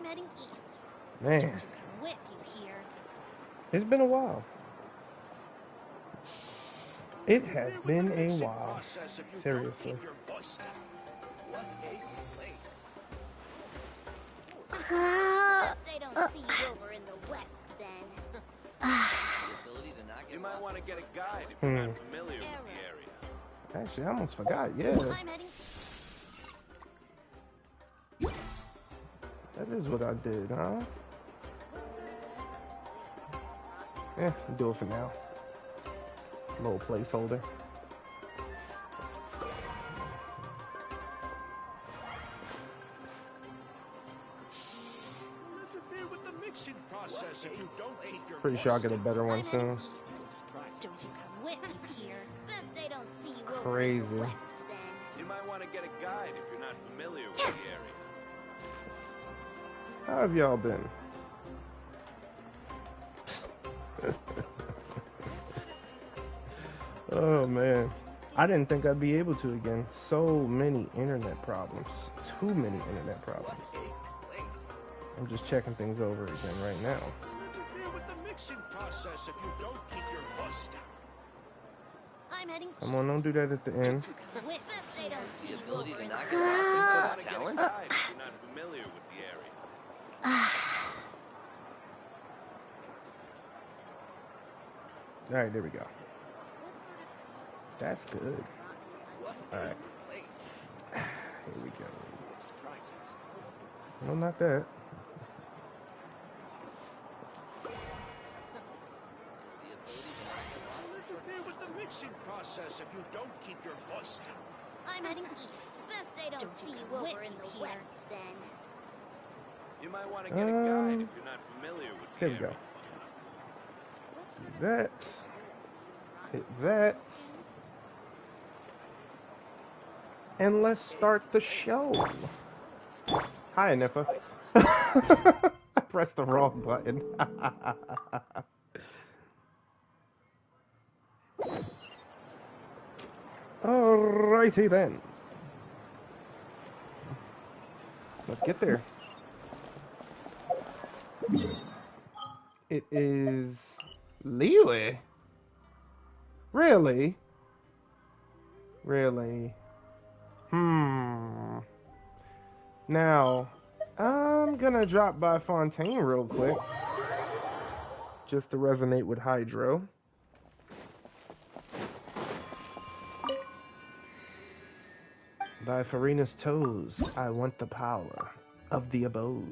I'm heading east. Man, Don't you come with you here. it's been a while. It has been a while. Seriously. Guess they don't see you over in the west then. You might want to get a guide if you're not familiar with the area. Actually, I almost forgot. Yeah, I'm heading that is what I did, huh? Do it for now. Little placeholder. Pretty sure I'll get a better one soon. Don't you come with you here. Best they don't see you over Crazy. in the west then. You might want to get a guide if you're not familiar with the area. How have y'all been? Oh man, I didn't think I'd be able to again. So many internet problems. Too many internet problems. I'm just checking things over again right now. I'm heading Come on, don't do that at the end. with best they don't see you Ability over to in knock the it off some sort of Get a talent? guide if you're not familiar with the area. Alright, there we go. That's good. Alright. Here we go. Surprises. No, not that. With the mixing process if you don't keep your voice down. I'm heading east. Best they don't see you over in the west then. You might want to get a guide if you're not familiar with the Here we area. go. That. Hit that. And let's start the show. Hi, Nippa. I pressed the wrong button. Alrighty then. Let's get there. It is Liyue. Really? Really? Now, I'm gonna drop by Fontaine real quick. Just to resonate with Hydro. By Farina's toes, I want the power of the abodes.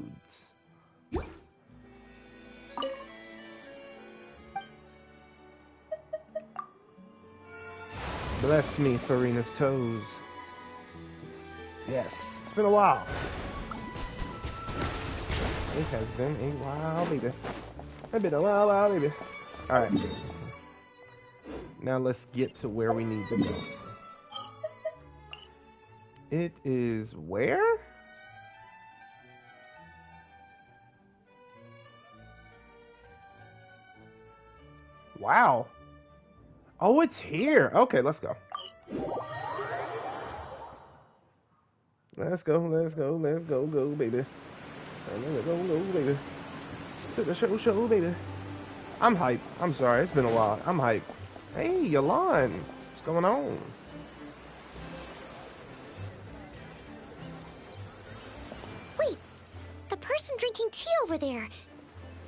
Bless me, Farina's toes. Yes, it's been a while. It has been a while, baby. It's been a while, baby. Alright. Now let's get to where we need to go. It is where? Wow. Oh, it's here. Okay, let's go. Let's go, let's go, let's go, go, baby. Let's go, go, baby. To the show, baby. I'm hyped. I'm sorry, it's been a while. I'm hyped. Hey, Yolan. What's going on? Wait, the person drinking tea over there.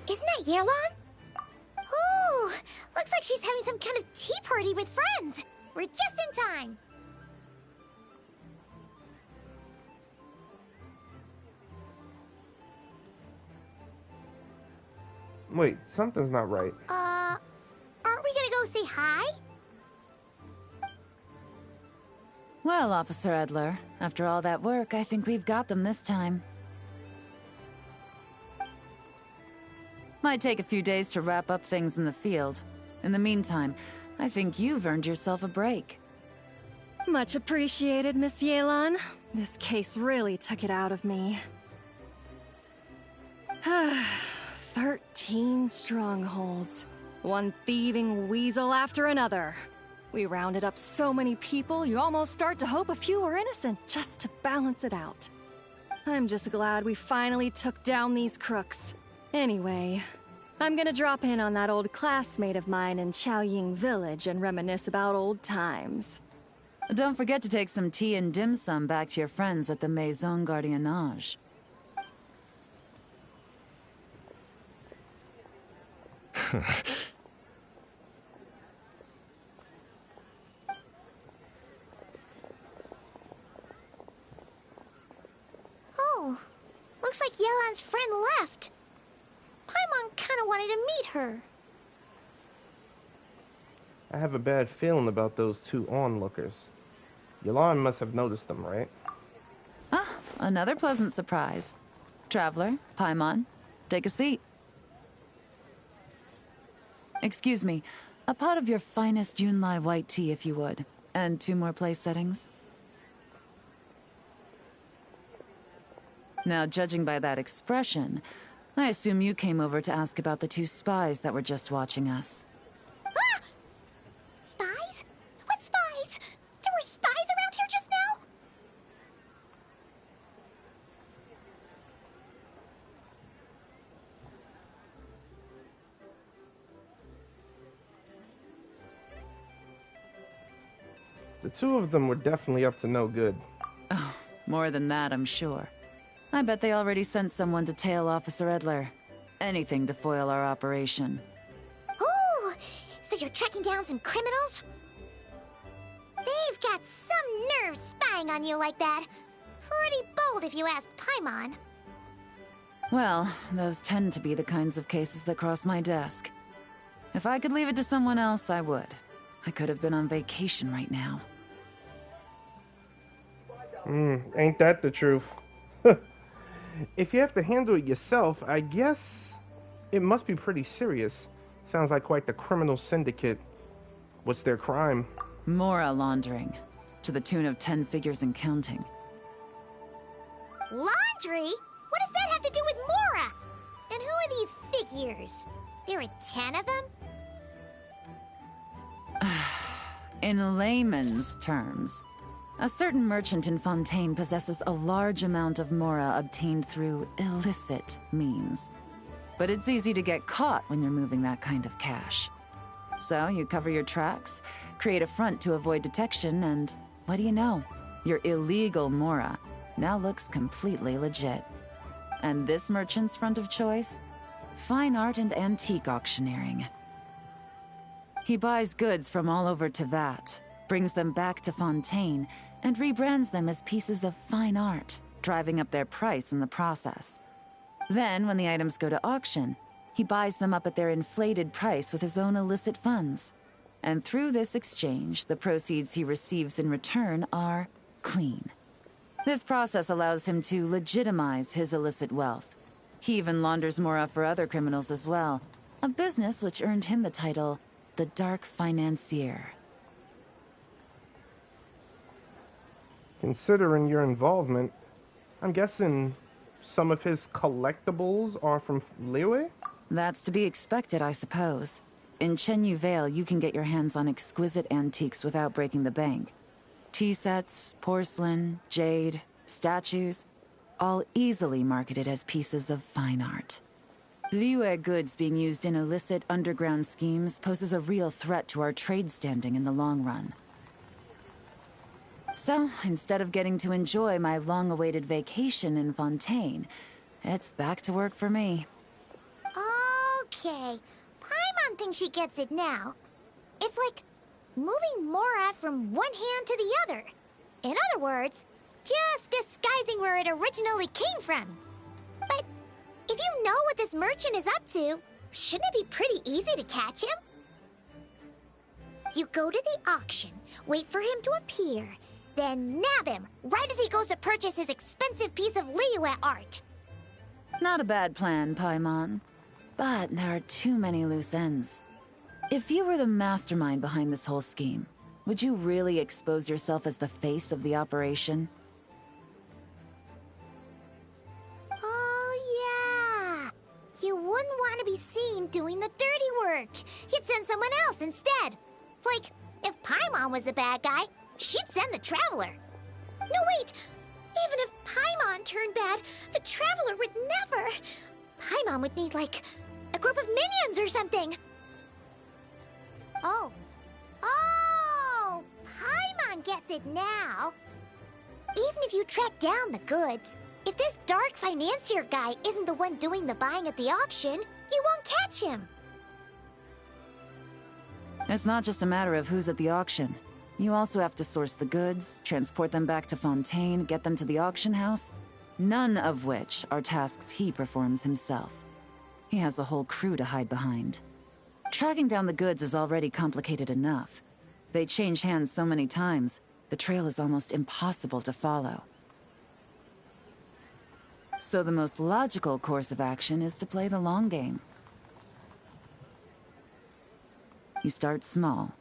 Isn't that Yerlon? Oh, looks like she's having some kind of tea party with friends. We're just in time. Wait, something's not right. Aren't we gonna go say hi? Well, Officer Edler, after all that work, I think we've got them this time. Might take a few days to wrap up things in the field. In the meantime, I think you've earned yourself a break. Much appreciated, Miss Yelan. This case really took it out of me. 13 strongholds. One thieving weasel after another. We rounded up so many people, you almost start to hope a few were innocent, just to balance it out. I'm just glad we finally took down these crooks. Anyway, I'm gonna drop in on that old classmate of mine in Chaoying Village and reminisce about old times. Don't forget to take some tea and dim sum back to your friends at the Maison Gardiennage. Oh, looks like Yelan's friend left. Paimon kinda wanted to meet her. I have a bad feeling about those two onlookers. Yelan must have noticed them, right? Ah, another pleasant surprise. Traveler, Paimon, take a seat. Excuse me, a pot of your finest Yunlai white tea, if you would. And 2 more place settings. Now, judging by that expression, I assume you came over to ask about the 2 spies that were just watching us. Ah! Spies? What spies? There were spies around here just now? The 2 of them were definitely up to no good. Oh, more than that, I'm sure. I bet they already sent someone to tail Officer Edler. Anything to foil our operation. Oh, so you're tracking down some criminals? They've got some nerve spying on you like that. Pretty bold if you ask Paimon. Well, those tend to be the kinds of cases that cross my desk. If I could leave it to someone else, I would. I could have been on vacation right now. Ain't that the truth? If you have to handle it yourself, I guess it must be pretty serious. Sounds like quite the criminal syndicate. What's their crime? Mora laundering, to the tune of 10 figures and counting. Laundry? What does that have to do with Mora? And who are these figures? There are 10 of them? In layman's terms, a certain merchant in Fontaine possesses a large amount of Mora obtained through illicit means. But it's easy to get caught when you're moving that kind of cash. So you cover your tracks, create a front to avoid detection, and what do you know? Your illegal Mora now looks completely legit. And this merchant's front of choice? Fine art and antique auctioneering. He buys goods from all over Tevat, brings them back to Fontaine, and rebrands them as pieces of fine art, driving up their price in the process. Then, when the items go to auction, he buys them up at their inflated price with his own illicit funds. And through this exchange, the proceeds he receives in return are clean. This process allows him to legitimize his illicit wealth. He even launders Mora for other criminals as well, a business which earned him the title the Dark Financier. Considering your involvement, I'm guessing some of his collectibles are from Liyue? That's to be expected, I suppose. In Chenyu Vale, you can get your hands on exquisite antiques without breaking the bank. Tea sets, porcelain, jade, statues, all easily marketed as pieces of fine art. Liyue goods being used in illicit underground schemes poses a real threat to our trade standing in the long run. So, instead of getting to enjoy my long-awaited vacation in Fontaine, it's back to work for me. Okay, Paimon thinks she gets it now. It's like moving Mora from one hand to the other. In other words, just disguising where it originally came from. But if you know what this merchant is up to, shouldn't it be pretty easy to catch him? You go to the auction, wait for him to appear, then nab him right as he goes to purchase his expensive piece of Liyue art. Not a bad plan, Paimon. But there are too many loose ends. If you were the mastermind behind this whole scheme, would you really expose yourself as the face of the operation? Oh, yeah. You wouldn't want to be seen doing the dirty work. You'd send someone else instead. Like, if Paimon was the bad guy, she'd send the Traveler. No, wait! Even if Paimon turned bad, Traveler would never. Paimon would need, like, a group of minions or something. Oh. Oh! Paimon gets it now. Even if you track down the goods, if this dark financier guy isn't the one doing the buying at the auction, you won't catch him. It's not just a matter of who's at the auction. You also have to source the goods, transport them back to Fontaine, get them to the auction house, none of which are tasks he performs himself. He has a whole crew to hide behind. Tracking down the goods is already complicated enough. They change hands so many times, the trail is almost impossible to follow. So the most logical course of action is to play the long game. You start small.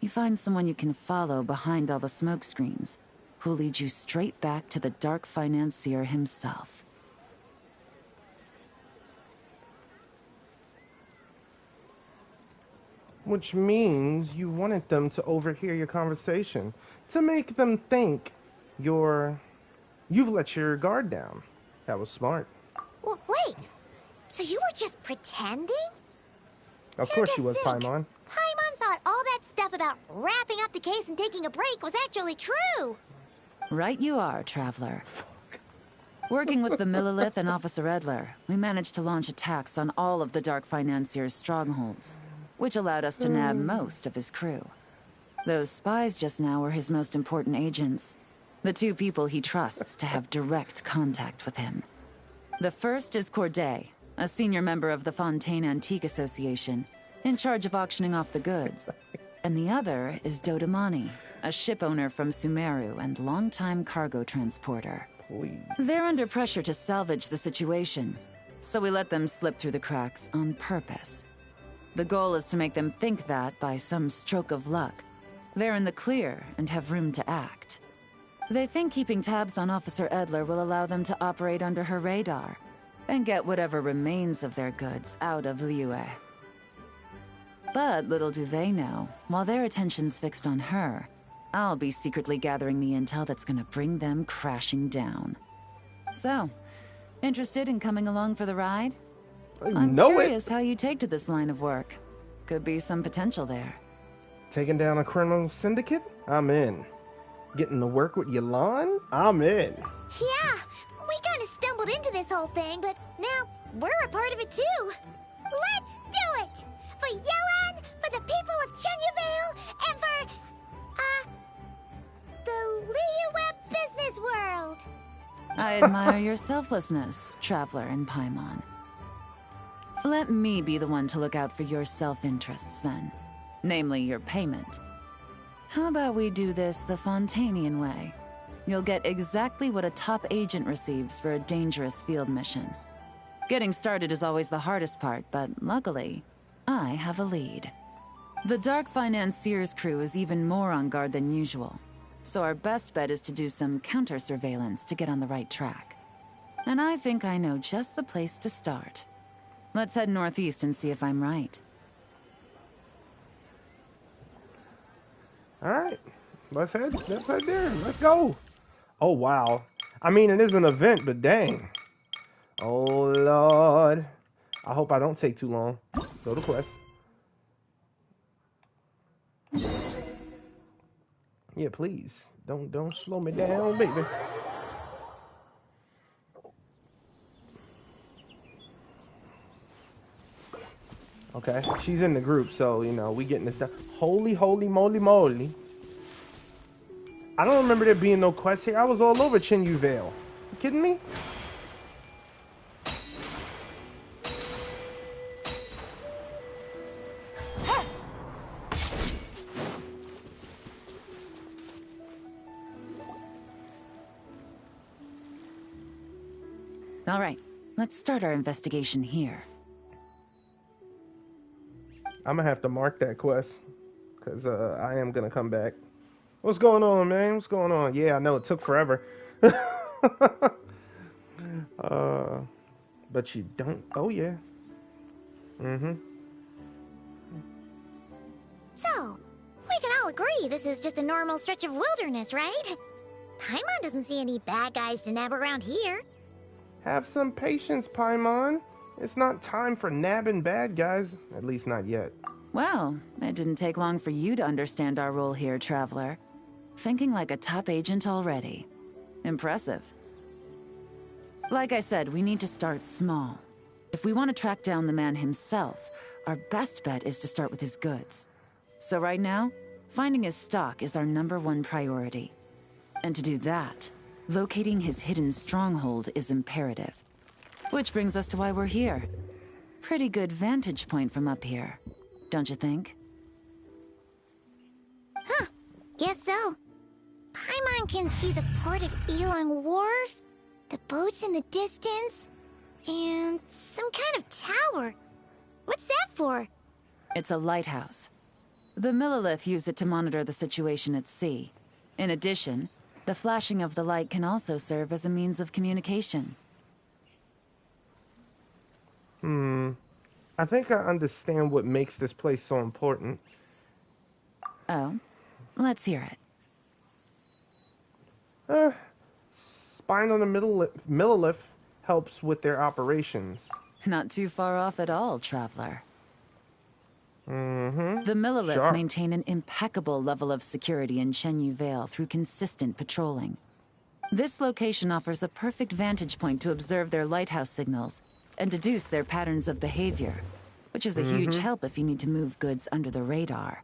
You find someone you can follow behind all the smoke screens, who'll lead you straight back to the dark financier himself. Which means you wanted them to overhear your conversation, to make them think you've let your guard down. That was smart. Well, wait. So you were just pretending? Of course she was, Paimon. Paimon thought all that stuff about wrapping up the case and taking a break was actually true. Right you are, Traveler. Working with the Millilith and Officer Edler, we managed to launch attacks on all of the Dark Financier's strongholds, which allowed us to nab most of his crew. Those spies just now were his most important agents, the two people he trusts to have direct contact with him. The first is Corday, a senior member of the Fontaine Antique Association, in charge of auctioning off the goods. And the other is Dodamani, a ship owner from Sumeru and longtime cargo transporter. Please. They're under pressure to salvage the situation, so we let them slip through the cracks on purpose. The goal is to make them think that, by some stroke of luck, they're in the clear and have room to act. They think keeping tabs on Officer Edler will allow them to operate under her radar and get whatever remains of their goods out of Liyue. But little do they know, while their attention's fixed on her, I'll be secretly gathering the intel that's gonna bring them crashing down. So, interested in coming along for the ride? I'm curious how you take to this line of work. Could be some potential there. Taking down a criminal syndicate? I'm in. Getting to work with Yelan? I'm in. Yeah, we kind of stumbled into this whole thing, but now we're a part of it too. Let's do it! For Yelan, for the people of Chenyavale, and for, the Liyue business world. I admire your selflessness, Traveler and Paimon. Let me be the one to look out for your self-interests then. Namely, your payment. How about we do this the Fontainian way? You'll get exactly what a top agent receives for a dangerous field mission. Getting started is always the hardest part, but luckily, I have a lead. The Dark Financier's crew is even more on guard than usual, so our best bet is to do some counter-surveillance to get on the right track. And I think I know just the place to start. Let's head northeast and see if I'm right. Alright. Let's head there. Let's go. Oh, wow. I mean, it is an event, but dang. Oh, Lord. I hope I don't take too long. Go to quest. Yeah, please. Don't slow me down, baby. Okay, she's in the group, so, you know, we getting this done. Holy moly. I don't remember there being no quest here. I was all over Chenyavale. You kidding me? All right, let's start our investigation here. I'm gonna have to mark that quest, because I am gonna come back. What's going on, man? What's going on? Yeah, I know it took forever. But you don't... Oh, yeah. So, we can all agree this is just a normal stretch of wilderness, right? Paimon doesn't see any bad guys to nab around here. Have some patience, Paimon. It's not time for nabbing bad guys. At least not yet. Well, it didn't take long for you to understand our role here, Traveler. Thinking like a top agent already. Impressive. Like I said, we need to start small. If we want to track down the man himself, our best bet is to start with his goods. So right now, finding his stock is our #1 priority. And to do that, locating his hidden stronghold is imperative. Which brings us to why we're here. Pretty good vantage point from up here, don't you think? Huh. Guess so. Paimon can see the port of Elong Wharf, the boats in the distance, and some kind of tower. What's that for? It's a lighthouse. The Millilith use it to monitor the situation at sea. In addition, the flashing of the light can also serve as a means of communication. I think I understand what makes this place so important. Oh? Let's hear it. Spying on the Millilith helps with their operations. Not too far off at all, Traveler. Mm-hmm. The Millilith Sure. maintain an impeccable level of security in Shenyu Vale through consistent patrolling. This location offers a perfect vantage point to observe their lighthouse signals and deduce their patterns of behavior, which is a huge help if you need to move goods under the radar.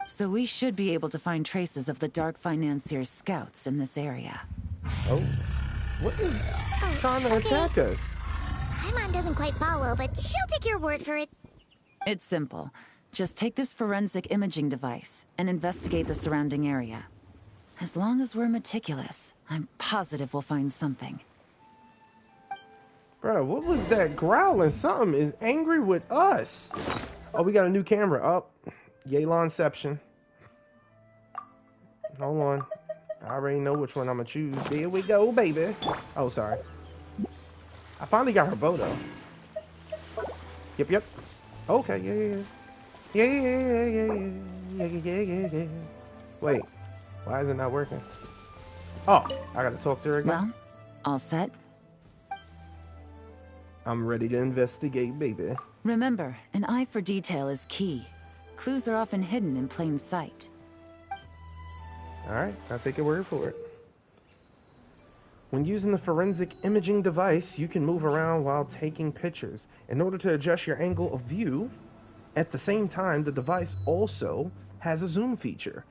So we should be able to find traces of the Dark Financier's scouts in this area. Oh, what is trying to attack us? Paimon doesn't quite follow, but she'll take your word for it. It's simple. Just take this forensic imaging device and investigate the surrounding area. As long as we're meticulous, I'm positive we'll find something. Bro, what was that growling? Something is angry with us. Oh, we got a new camera up. Yelanception. Hold on. I already know which one I'm gonna choose. There we go, baby. Oh, sorry. I finally got her bow, though. Yep. Okay, yeah. Wait, why is it not working? Oh, I gotta talk to her again. Well, all set? I'm ready to investigate, baby. Remember, an eye for detail is key. Clues are often hidden in plain sight. Alright, I'll take your word for it. When using the forensic imaging device, you can move around while taking pictures. In order to adjust your angle of view, at the same time, the device also has a zoom feature.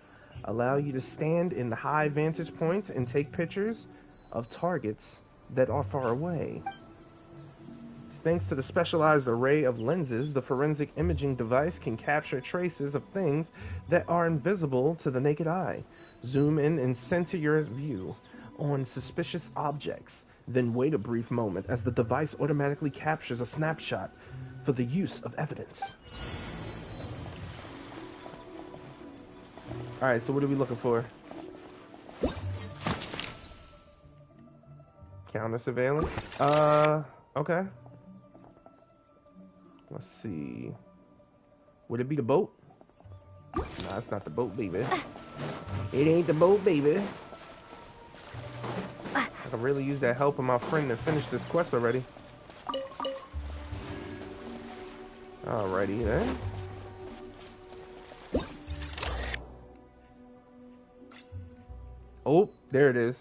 Allow you to stand in the high vantage points and take pictures of targets that are far away. Thanks to the specialized array of lenses, the forensic imaging device can capture traces of things that are invisible to the naked eye. Zoom in and center your view on suspicious objects, then wait a brief moment as the device automatically captures a snapshot for the use of evidence. Alright, so what are we looking for? Counter surveillance? Okay. Let's see. Would it be the boat? Nah, it's not the boat, baby. It ain't the boat, baby. I could really use that help of my friend to finish this quest already. Alrighty then. Oh, there it is.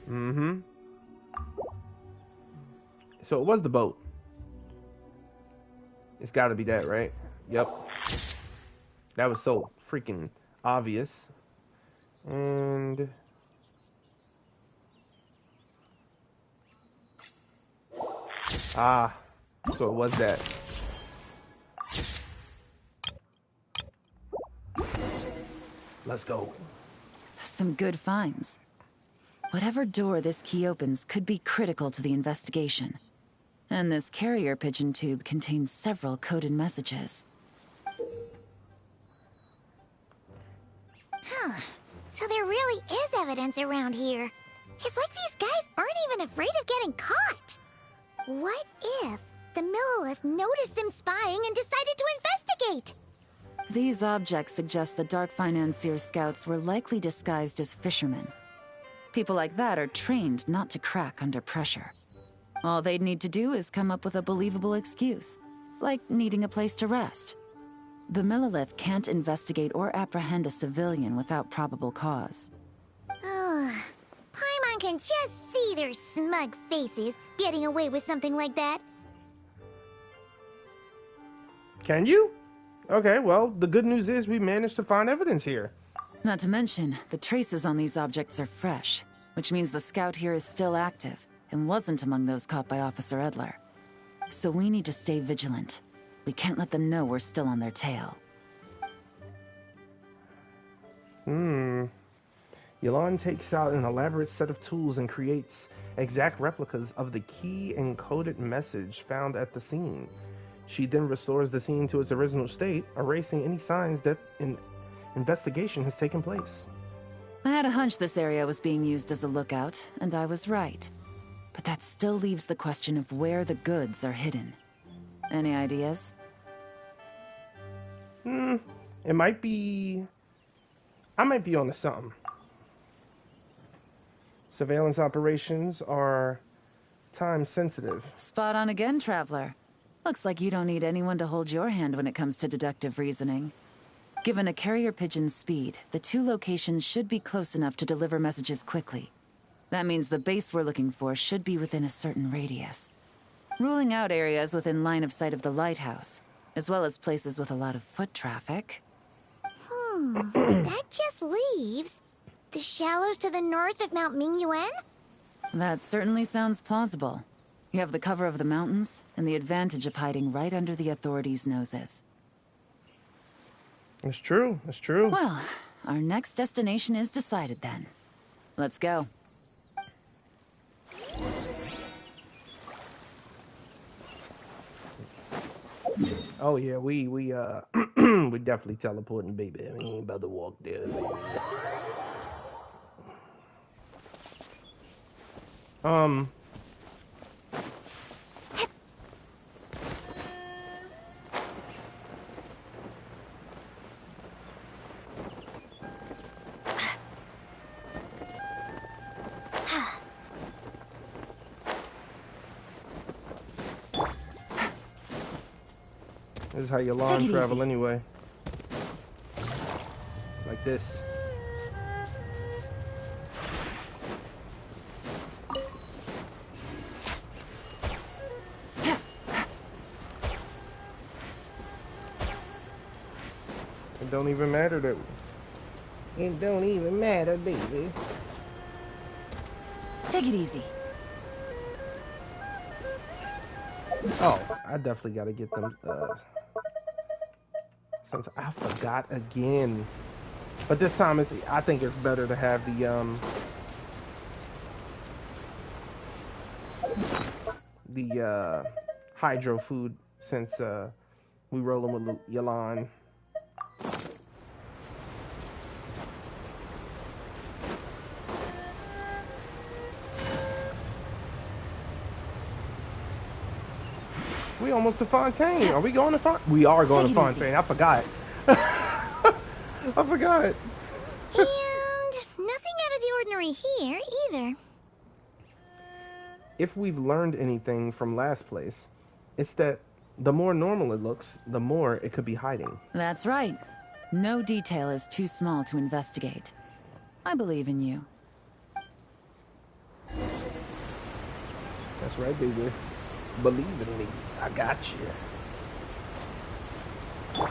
Mm-hmm. So it was the boat. It's got to be that, right? Yep. That was so freaking obvious. And... ah, so it was that. Let's go. Some good finds. Whatever door this key opens could be critical to the investigation. And this carrier pigeon tube contains several coded messages. Huh. So there really is evidence around here. It's like these guys aren't even afraid of getting caught. What if the Millilith noticed them spying and decided to investigate? These objects suggest the Dark Financier scouts were likely disguised as fishermen. People like that are trained not to crack under pressure. All they'd need to do is come up with a believable excuse, like needing a place to rest. The Millilith can't investigate or apprehend a civilian without probable cause. Oh, Paimon can just see their smug faces getting away with something like that. Can you? Okay, well, the good news is we managed to find evidence here. Not to mention, the traces on these objects are fresh, which means the scout here is still active and wasn't among those caught by Officer Edler. So we need to stay vigilant. We can't let them know we're still on their tail. Yelan takes out an elaborate set of tools and creates exact replicas of the key encoded message found at the scene. She then restores the scene to its original state, erasing any signs that an investigation has taken place. I had a hunch this area was being used as a lookout, and I was right. But that still leaves the question of where the goods are hidden. Any ideas? It might be... I might be onto something. Surveillance operations are time sensitive. Spot on again, Traveler. Looks like you don't need anyone to hold your hand when it comes to deductive reasoning. Given a carrier pigeon's speed, the two locations should be close enough to deliver messages quickly. That means the base we're looking for should be within a certain radius. Ruling out areas within line of sight of the lighthouse, as well as places with a lot of foot traffic. That just leaves the shallows to the north of Mount Mingyuan? That certainly sounds plausible. You have the cover of the mountains, and the advantage of hiding right under the authorities' noses. It's true, it's true. Well, our next destination is decided then. Let's go. Oh yeah, we we definitely teleporting, baby. We ain't about to walk there, baby. This is how you lawn travel anyway. Like this. It don't even matter that it don't even matter, baby. Take it easy. Oh, I definitely gotta get them I forgot again. But this time I think it's better to have the hydro food since we rolling with Yelan. We almost to Fontaine. Are we going to Fontaine? We are going to Fontaine. I forgot. I forgot. And nothing out of the ordinary here, either. If we've learned anything from last place, it's that the more normal it looks, the more it could be hiding. That's right. No detail is too small to investigate. I believe in you. That's right, baby. Believe in me. I got you.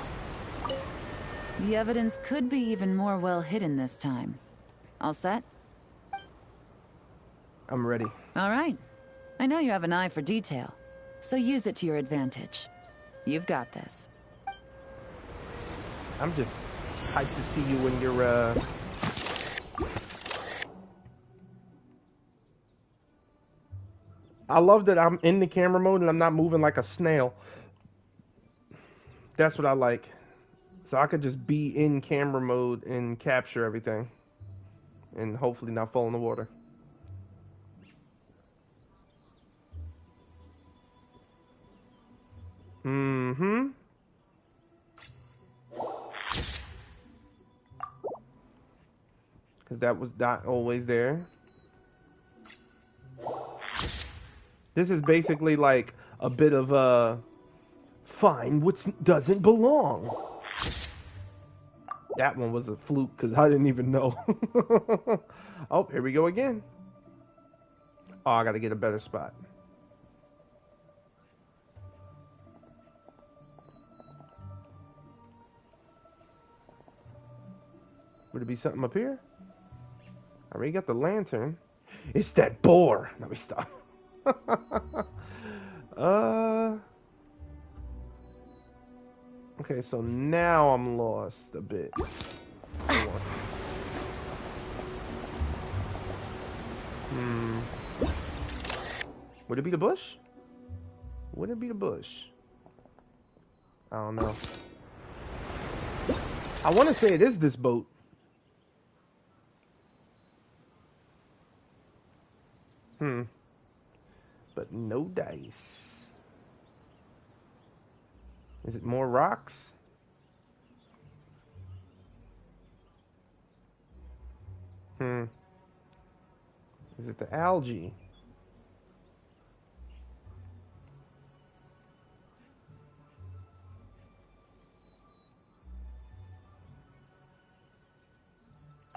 The evidence could be even more well hidden this time. All set? I'm ready. All right. I know you have an eye for detail, so use it to your advantage. You've got this. I'm just hyped to see you when you're, I love that I'm in the camera mode and I'm not moving like a snail. That's what I like. So I could just be in camera mode and capture everything. And hopefully not fall in the water. Mm-hmm. Because that was not always there. This is basically like a bit of find what doesn't belong. That one was a fluke because I didn't even know. Oh, here we go again. Oh, I gotta get a better spot. Would it be something up here? I already got the lantern. It's that boar. Let me stop. Okay, so now I'm lost a bit. Would it be the bush? Would it be the bush? I don't know. I want to say it is this boat. But no dice. Is it more rocks? Is it the algae?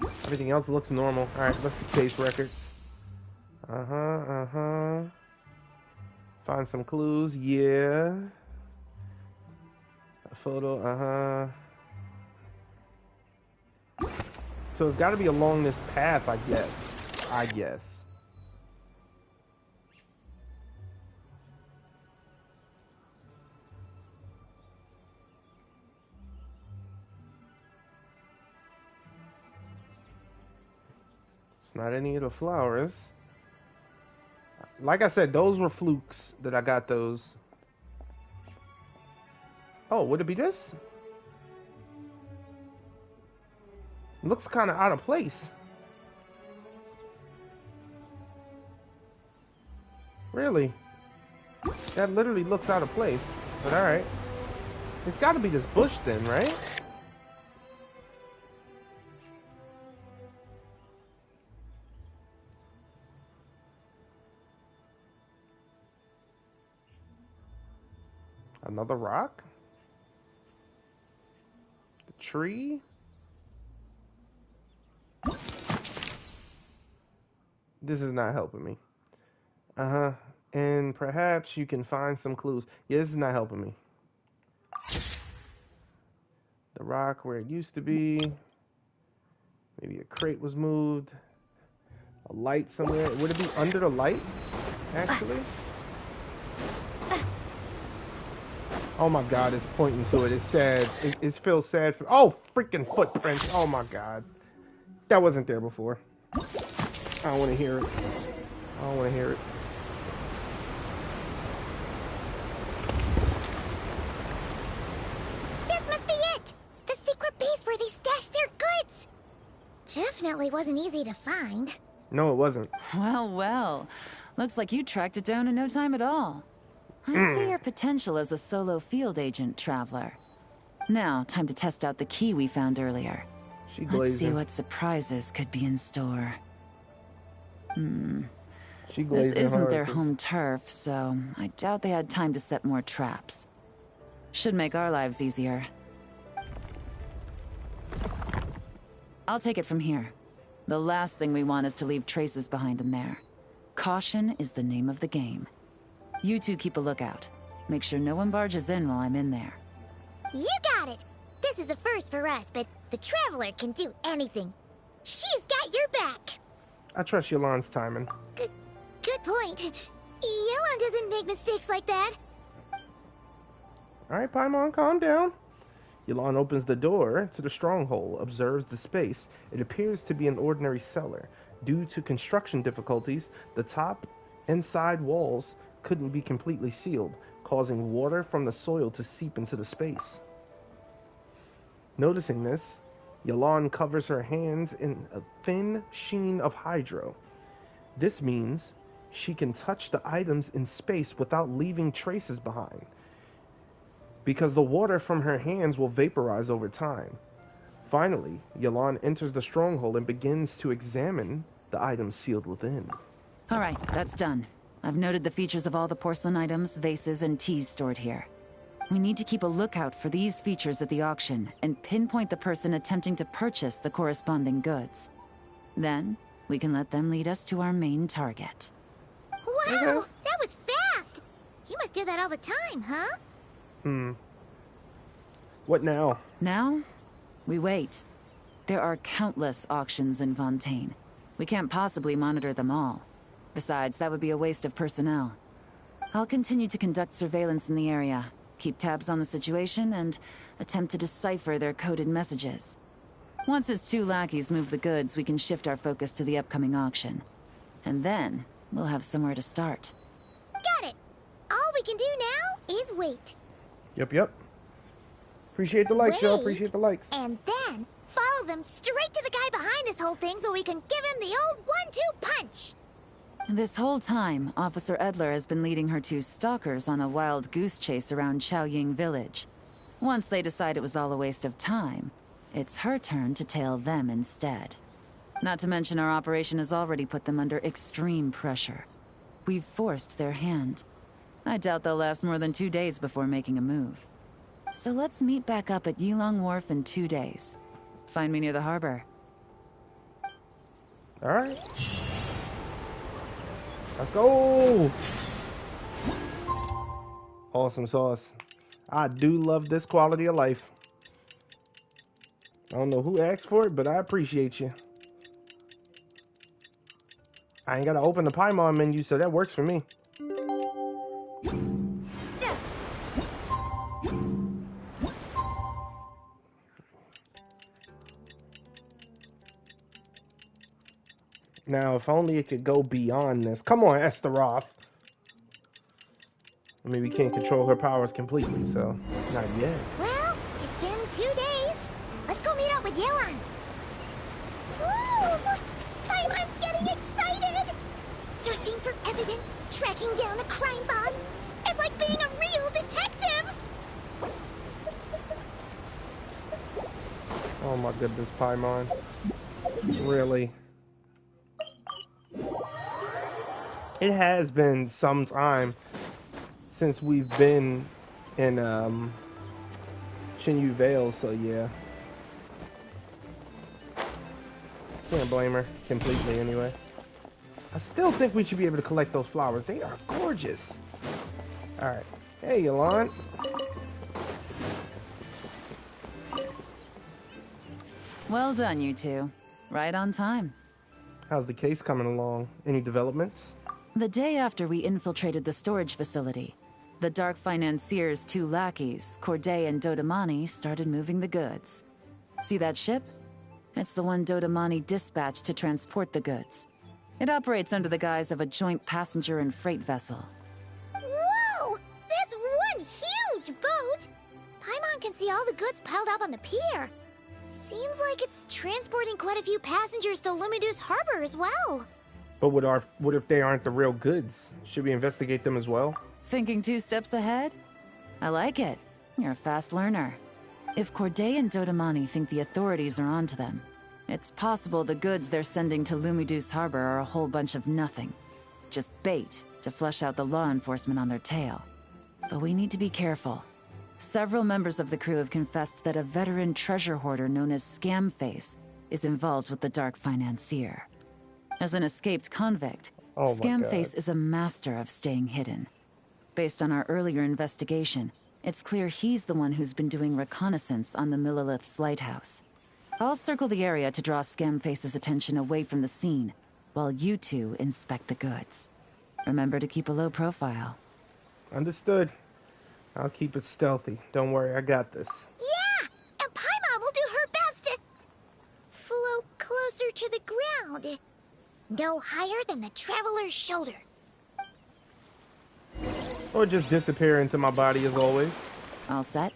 Everything else looks normal. Alright, let's see case records. Find some clues, yeah. A photo, So it's gotta be along this path, I guess. It's not any of the flowers. Like I said, those were flukes that I got those. Oh, would it be this? Looks kind of out of place. Really? That literally looks out of place. But alright. It's got to be this bush then, right? Another rock? The tree? This is not helping me. And perhaps you can find some clues. Yeah, this is not helping me. The rock where it used to be. Maybe a crate was moved. A light somewhere. Would it be under the light, actually? Oh my god, it's pointing to it. It's sad. It feels sad. Oh, freaking footprints. Oh my god. That wasn't there before. I don't want to hear it. I don't want to hear it. This must be it! The secret base where they stashed their goods! Definitely wasn't easy to find. No, it wasn't. Well, well. Looks like you tracked it down in no time at all. I see your potential as a solo field agent, Traveler. Now, time to test out the key we found earlier. Let's see what surprises could be in store. This isn't their home turf, so I doubt they had time to set more traps. Should make our lives easier. I'll take it from here. The last thing we want is to leave traces behind in there. Caution is the name of the game. You two keep a lookout. Make sure no one barges in while I'm in there. You got it! This is a first for us, but the Traveler can do anything. She's got your back! I trust Yolan's timing. Good point. Yolan doesn't make mistakes like that. Alright, Paimon, calm down. Yolan opens the door to the stronghold, observes the space. It appears to be an ordinary cellar. Due to construction difficulties, the top and side walls couldn't be completely sealed, causing water from the soil to seep into the space. Noticing this, Yolan covers her hands in a thin sheen of hydro. This means she can touch the items in space without leaving traces behind, because the water from her hands will vaporize over time. Finally, Yolan enters the stronghold and begins to examine the items sealed within. All right, that's done. I've noted the features of all the porcelain items, vases, and teas stored here. We need to keep a lookout for these features at the auction and pinpoint the person attempting to purchase the corresponding goods. Then, we can let them lead us to our main target. Wow, that was fast! You must do that all the time, huh? What now? Now, we wait. There are countless auctions in Fontaine. We can't possibly monitor them all. Besides, that would be a waste of personnel. I'll continue to conduct surveillance in the area, keep tabs on the situation, and attempt to decipher their coded messages. Once his 2 lackeys move the goods, we can shift our focus to the upcoming auction. And then, we'll have somewhere to start. Got it! All we can do now is wait. Yep. Appreciate the likes, y'all. Wait, Appreciate the likes. And then, follow them straight to the guy behind this whole thing so we can give him the old 1-2 punch! This whole time, Officer Edler has been leading her 2 stalkers on a wild goose chase around Chaoying Village. Once they decide it was all a waste of time, it's her turn to tail them instead. Not to mention our operation has already put them under extreme pressure. We've forced their hand. I doubt they'll last more than 2 days before making a move. So let's meet back up at Yilong Wharf in 2 days. Find me near the harbor. Alright. Let's go! Awesome sauce. I do love this quality of life. I don't know who asked for it, but I appreciate you. I ain't gotta open the Paimon menu, so that works for me. Now, if only it could go beyond this. Come on, Esteroth. I mean, we can't control her powers completely, so not yet. Well, it's been 2 days. Let's go meet up with Yelan. Ooh! Paimon's getting excited! Searching for evidence, tracking down a crime boss. It's like being a real detective! Oh my goodness, Paimon. Really? It has been some time since we've been in Shinyu Vale, so yeah. Can't blame her completely anyway. I still think we should be able to collect those flowers. They are gorgeous. Alright. Hey, Yelan. Well done, you 2. Right on time. How's the case coming along? Any developments? The day after we infiltrated the storage facility, the Dark Financier's 2 lackeys, Corday and Dodamani, started moving the goods. See that ship? It's the one Dodamani dispatched to transport the goods. It operates under the guise of a joint passenger and freight vessel. Whoa! That's one huge boat! Paimon can see all the goods piled up on the pier. Seems like it's transporting quite a few passengers to Lumidus Harbor as well. But what if they aren't the real goods? Should we investigate them as well? Thinking 2 steps ahead? I like it. You're a fast learner. If Corday and Dodamani think the authorities are onto them, it's possible the goods they're sending to Lumidus Harbor are a whole bunch of nothing. Just bait to flush out the law enforcement on their tail. But we need to be careful. Several members of the crew have confessed that a veteran treasure hoarder known as Scamface is involved with the Dark Financier. As an escaped convict, Scamface is a master of staying hidden. Based on our earlier investigation, it's clear he's the one who's been doing reconnaissance on the Millilith's lighthouse. I'll circle the area to draw Scamface's attention away from the scene, while you 2 inspect the goods. Remember to keep a low profile. Understood. I'll keep it stealthy. Don't worry, I got this. Yeah! And Paimon will do her best to float closer to the ground. No higher than the traveler's shoulder. Or just disappear into my body as always. All set?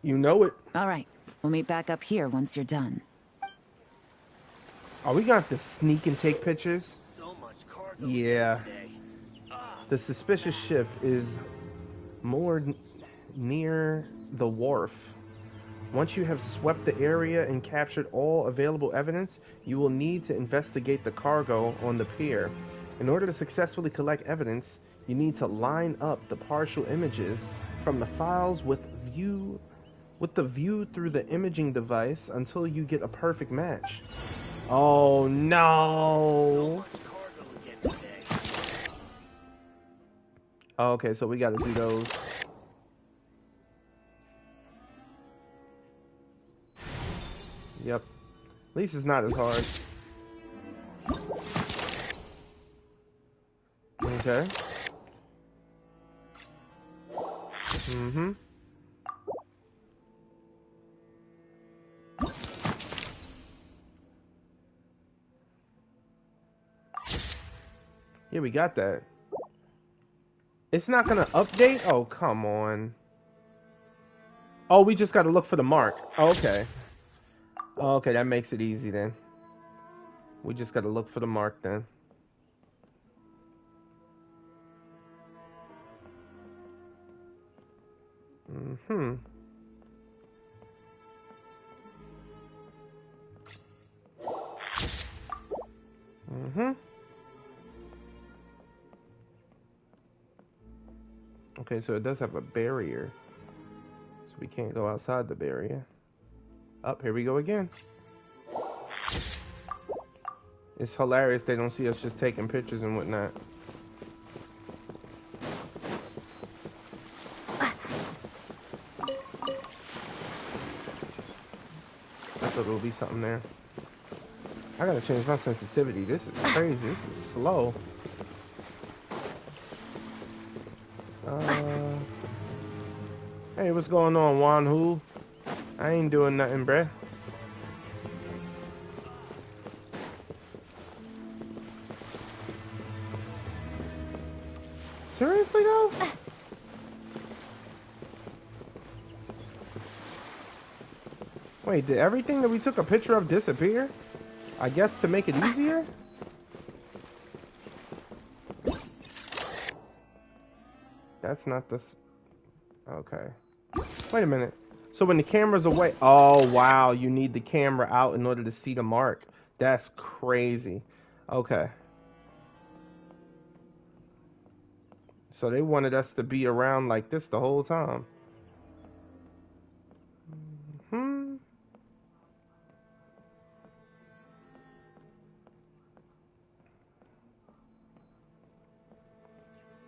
You know it. All right. We'll meet back up here once you're done. Are we gonna have to sneak and take pictures? So much cargo Yeah. today. The suspicious ship is moored near the wharf. Once you have swept the area and captured all available evidence, you will need to investigate the cargo on the pier. In order to successfully collect evidence, you need to line up the partial images from the files with the view through the imaging device until you get a perfect match. Oh no! Oh, okay, so we gotta do those. Yep. At least it's not as hard. Okay. Mm-hmm. Yeah, we got that. It's not gonna update? Oh, come on. Oh, we just gotta look for the mark. Okay. Okay, that makes it easy then. We just gotta look for the mark then. Mm-hmm. Mm-hmm. Okay, so it does have a barrier. So we can't go outside the barrier. Up, here we go again. It's hilarious they don't see us just taking pictures and whatnot. I thought there would be something there. I gotta change my sensitivity. This is crazy. This is slow. Hey, what's going on, Wan Hu? I ain't doing nothing, bruh. Seriously, though? Wait, did everything that we took a picture of disappear? I guess to make it easier? That's not the... Okay. Wait a minute. So when the camera's away... Oh, wow. You need the camera out in order to see the mark. That's crazy. Okay. So they wanted us to be around like this the whole time. Hmm.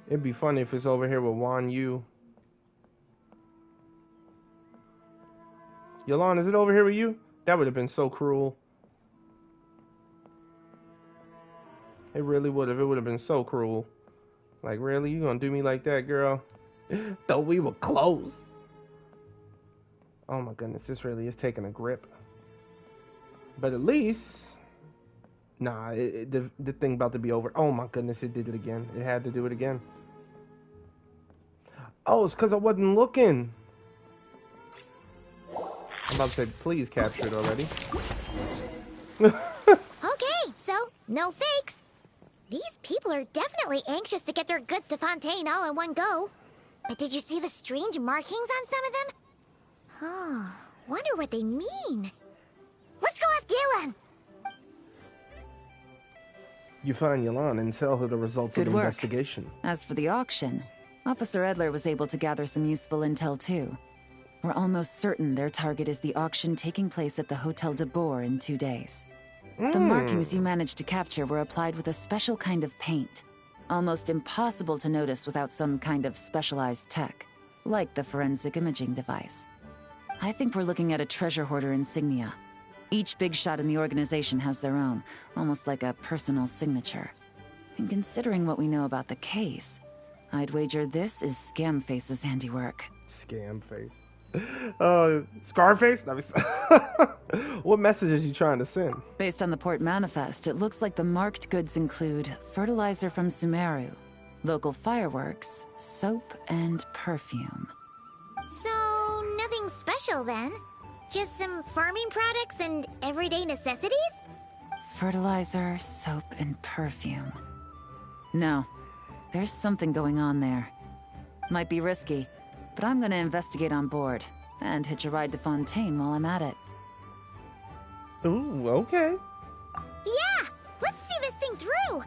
It'd be funny if it's over here with Wan Yu. Yolan, is it over here with you? That would have been so cruel. It really would have. It would have been so cruel. Like, really? You gonna do me like that, girl? Though we were close. Oh my goodness, this really is taking a grip. But at least... Nah, the thing about to be over. Oh my goodness, it did it again. It had to do it again. Oh, it's because I wasn't looking. I'm about to say, please capture it already. Okay, so no fakes. These people are definitely anxious to get their goods to Fontaine all in one go. But did you see the strange markings on some of them? Oh, wonder what they mean. Let's go ask Yelan. You find Yelan and tell her the results of the investigation. As for the auction, Officer Edler was able to gather some useful intel too. We're almost certain their target is the auction taking place at the Hotel de Boer in 2 days. The markings you managed to capture were applied with a special kind of paint. Almost impossible to notice without some kind of specialized tech, like the forensic imaging device. I think we're looking at a treasure hoarder insignia. Each big shot in the organization has their own, almost like a personal signature. And considering what we know about the case, I'd wager this is Scamface's handiwork. Scamface. Scarface? What message is you trying to send? Based on the port manifest, it looks like the marked goods include fertilizer from Sumeru, local fireworks, soap, and perfume. So, nothing special then? Just some farming products and everyday necessities? Fertilizer, soap, and perfume. No, there's something going on there. Might be risky, but I'm gonna investigate on board and hitch a ride to Fontaine while I'm at it. Ooh, okay. Yeah! Let's see this thing through!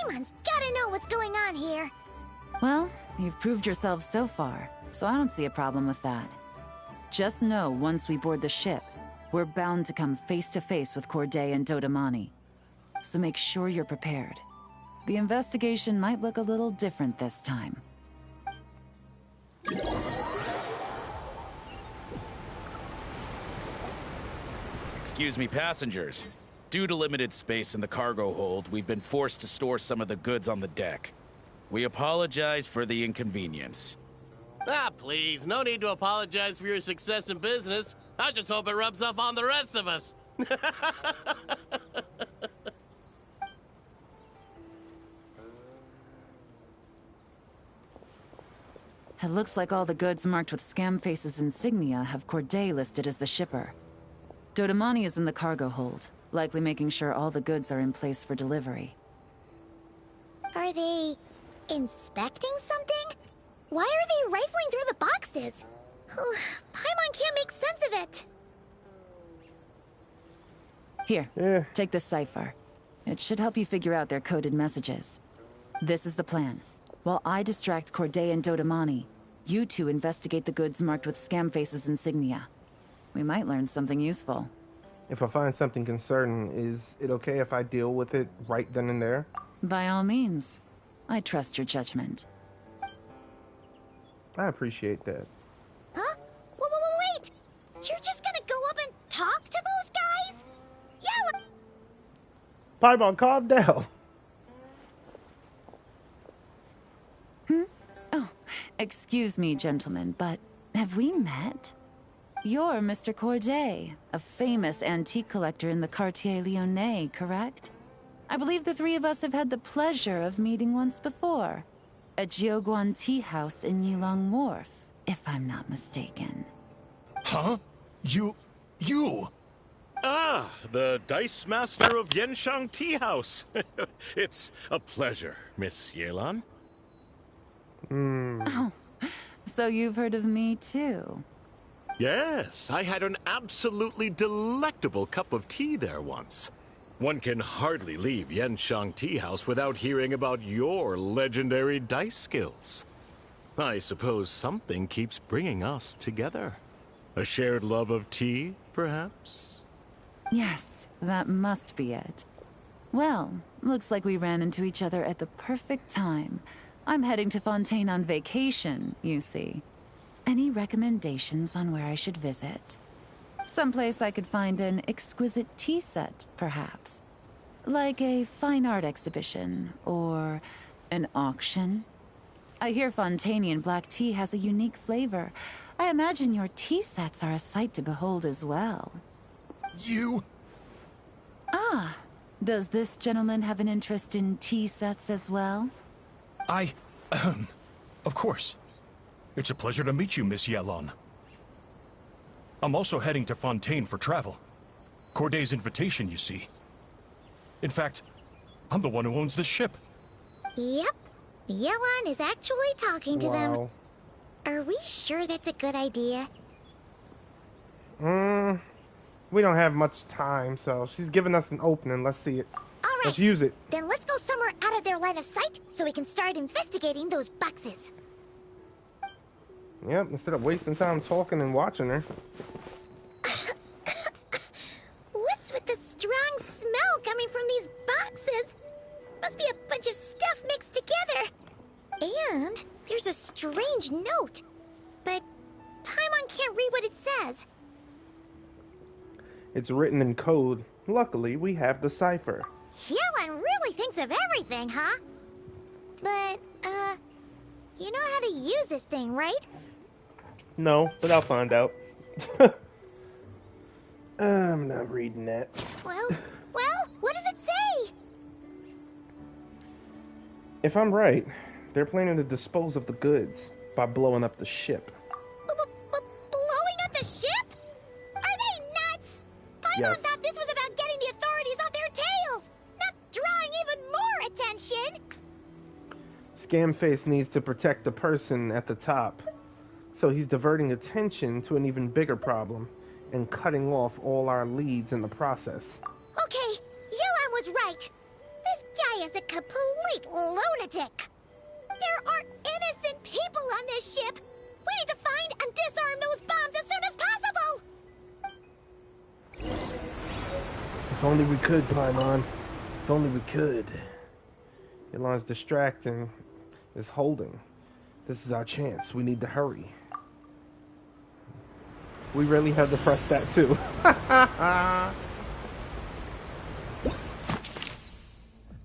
I'm Paimon's gotta know what's going on here. Well, you've proved yourself so far, so I don't see a problem with that. Just know once we board the ship, we're bound to come face to face with Corday and Dodamani. So make sure you're prepared. The investigation might look a little different this time. Excuse me, passengers. Due to limited space in the cargo hold, we've been forced to store some of the goods on the deck. We apologize for the inconvenience. Ah, please, no need to apologize for your success in business. I just hope it rubs off on the rest of us. It looks like all the goods marked with Scamface's insignia have Corday listed as the shipper. Dodamani is in the cargo hold, likely making sure all the goods are in place for delivery. Are they inspecting something? Why are they rifling through the boxes? Paimon can't make sense of it. Here, take this cipher. It should help you figure out their coded messages. This is the plan. While I distract Corday and Dodamani, you two investigate the goods marked with Scamface's insignia. We might learn something useful. If I find something concerning, is it okay if I deal with it right then and there? By all means. I trust your judgment. I appreciate that. Huh? Wait! You're just gonna go up and talk to those guys? Yeah. Paimon, calm down. Oh, excuse me, gentlemen, but have we met? You're Mr. Corday, a famous antique collector in the Quartier Lyonnais, correct? I believe the three of us have had the pleasure of meeting once before. At Jiuguan Tea House in Yilong Wharf, if I'm not mistaken. Huh? You... Ah, the Dice Master of Yenshang Tea House. It's a pleasure, Miss Yelan. Oh, so you've heard of me too? Yes, I had an absolutely delectable cup of tea there once. One can hardly leave Yenshang Tea House without hearing about your legendary dice skills. I suppose something keeps bringing us together. A shared love of tea, perhaps? Yes, that must be it. Well, looks like we ran into each other at the perfect time. I'm heading to Fontaine on vacation, you see. Any recommendations on where I should visit? Someplace I could find an exquisite tea set, perhaps. Like a fine art exhibition, or an auction. I hear Fontainian black tea has a unique flavor. I imagine your tea sets are a sight to behold as well. You... Ah, does this gentleman have an interest in tea sets as well? Of course. It's a pleasure to meet you, Miss Yelan. I'm also heading to Fontaine for travel. Corday's invitation, you see. In fact, I'm the one who owns this ship. Yep. Yelan is actually talking to them. Are we sure that's a good idea? We don't have much time, so she's giving us an opening. Let's see it. Alright. Let's use it. Then let's go somewhere out of their line of sight so we can start investigating those boxes. Yep, instead of wasting time talking and watching her. What's with the strong smell coming from these boxes? Must be a bunch of stuff mixed together. And there's a strange note. But Paimon can't read what it says. It's written in code. Luckily, we have the cipher. Yelan really thinks of everything, huh? But, you know how to use this thing, right? No, but I'll find out. I'm not reading that. Well, what does it say? If I'm right, they're planning to dispose of the goods by blowing up the ship. Blowing up the ship? Are they nuts? Paimon thought this was about getting the authorities off their tails, not drawing even more attention. Scamface needs to protect the person at the top, so he's diverting attention to an even bigger problem and cutting off all our leads in the process. Okay, Yelan was right. This guy is a complete lunatic. There are innocent people on this ship. We need to find and disarm those bombs as soon as possible. If only we could, Paimon. If only we could. Elon's distracting. Is holding. This is our chance. We need to hurry. We really had to press that too.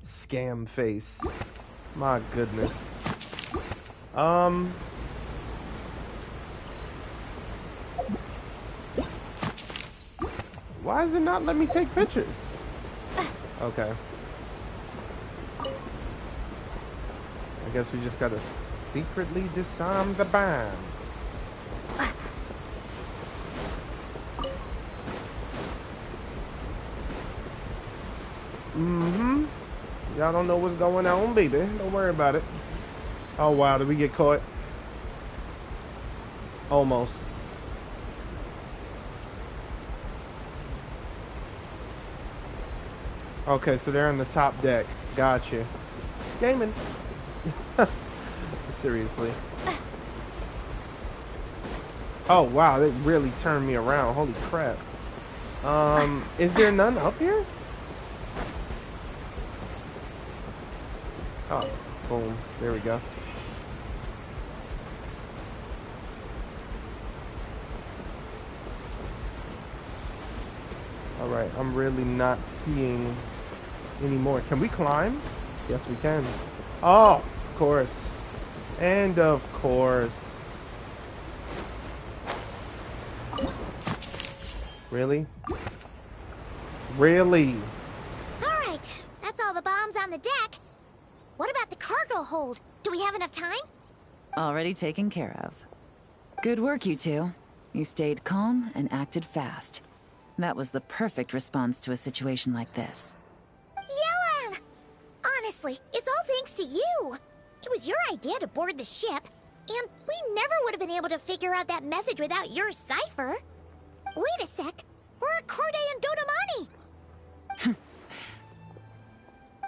Scam face. My goodness. Why does it not let me take pictures? Okay. I guess we just gotta secretly disarm the bomb. Mm-hmm. Y'all don't know what's going on, baby. Don't worry about it. Oh, wow. Did we get caught? Almost. Okay, so they're on the top deck. Gotcha. Gaming. Seriously. Oh, wow. They really turned me around. Holy crap. Is there none up here? Oh, boom. There we go. Alright, I'm really not seeing any more. Can we climb? Yes, we can. Oh, of course. And of course. Really? Really? Alright, that's all the bombs on the deck. What about the cargo hold? Do we have enough time? Already taken care of. Good work, you two. You stayed calm and acted fast. That was the perfect response to a situation like this. Yelan! Honestly, it's all thanks to you. It was your idea to board the ship, and we never would have been able to figure out that message without your cipher. Wait a sec. Where are Corday and Dodamani?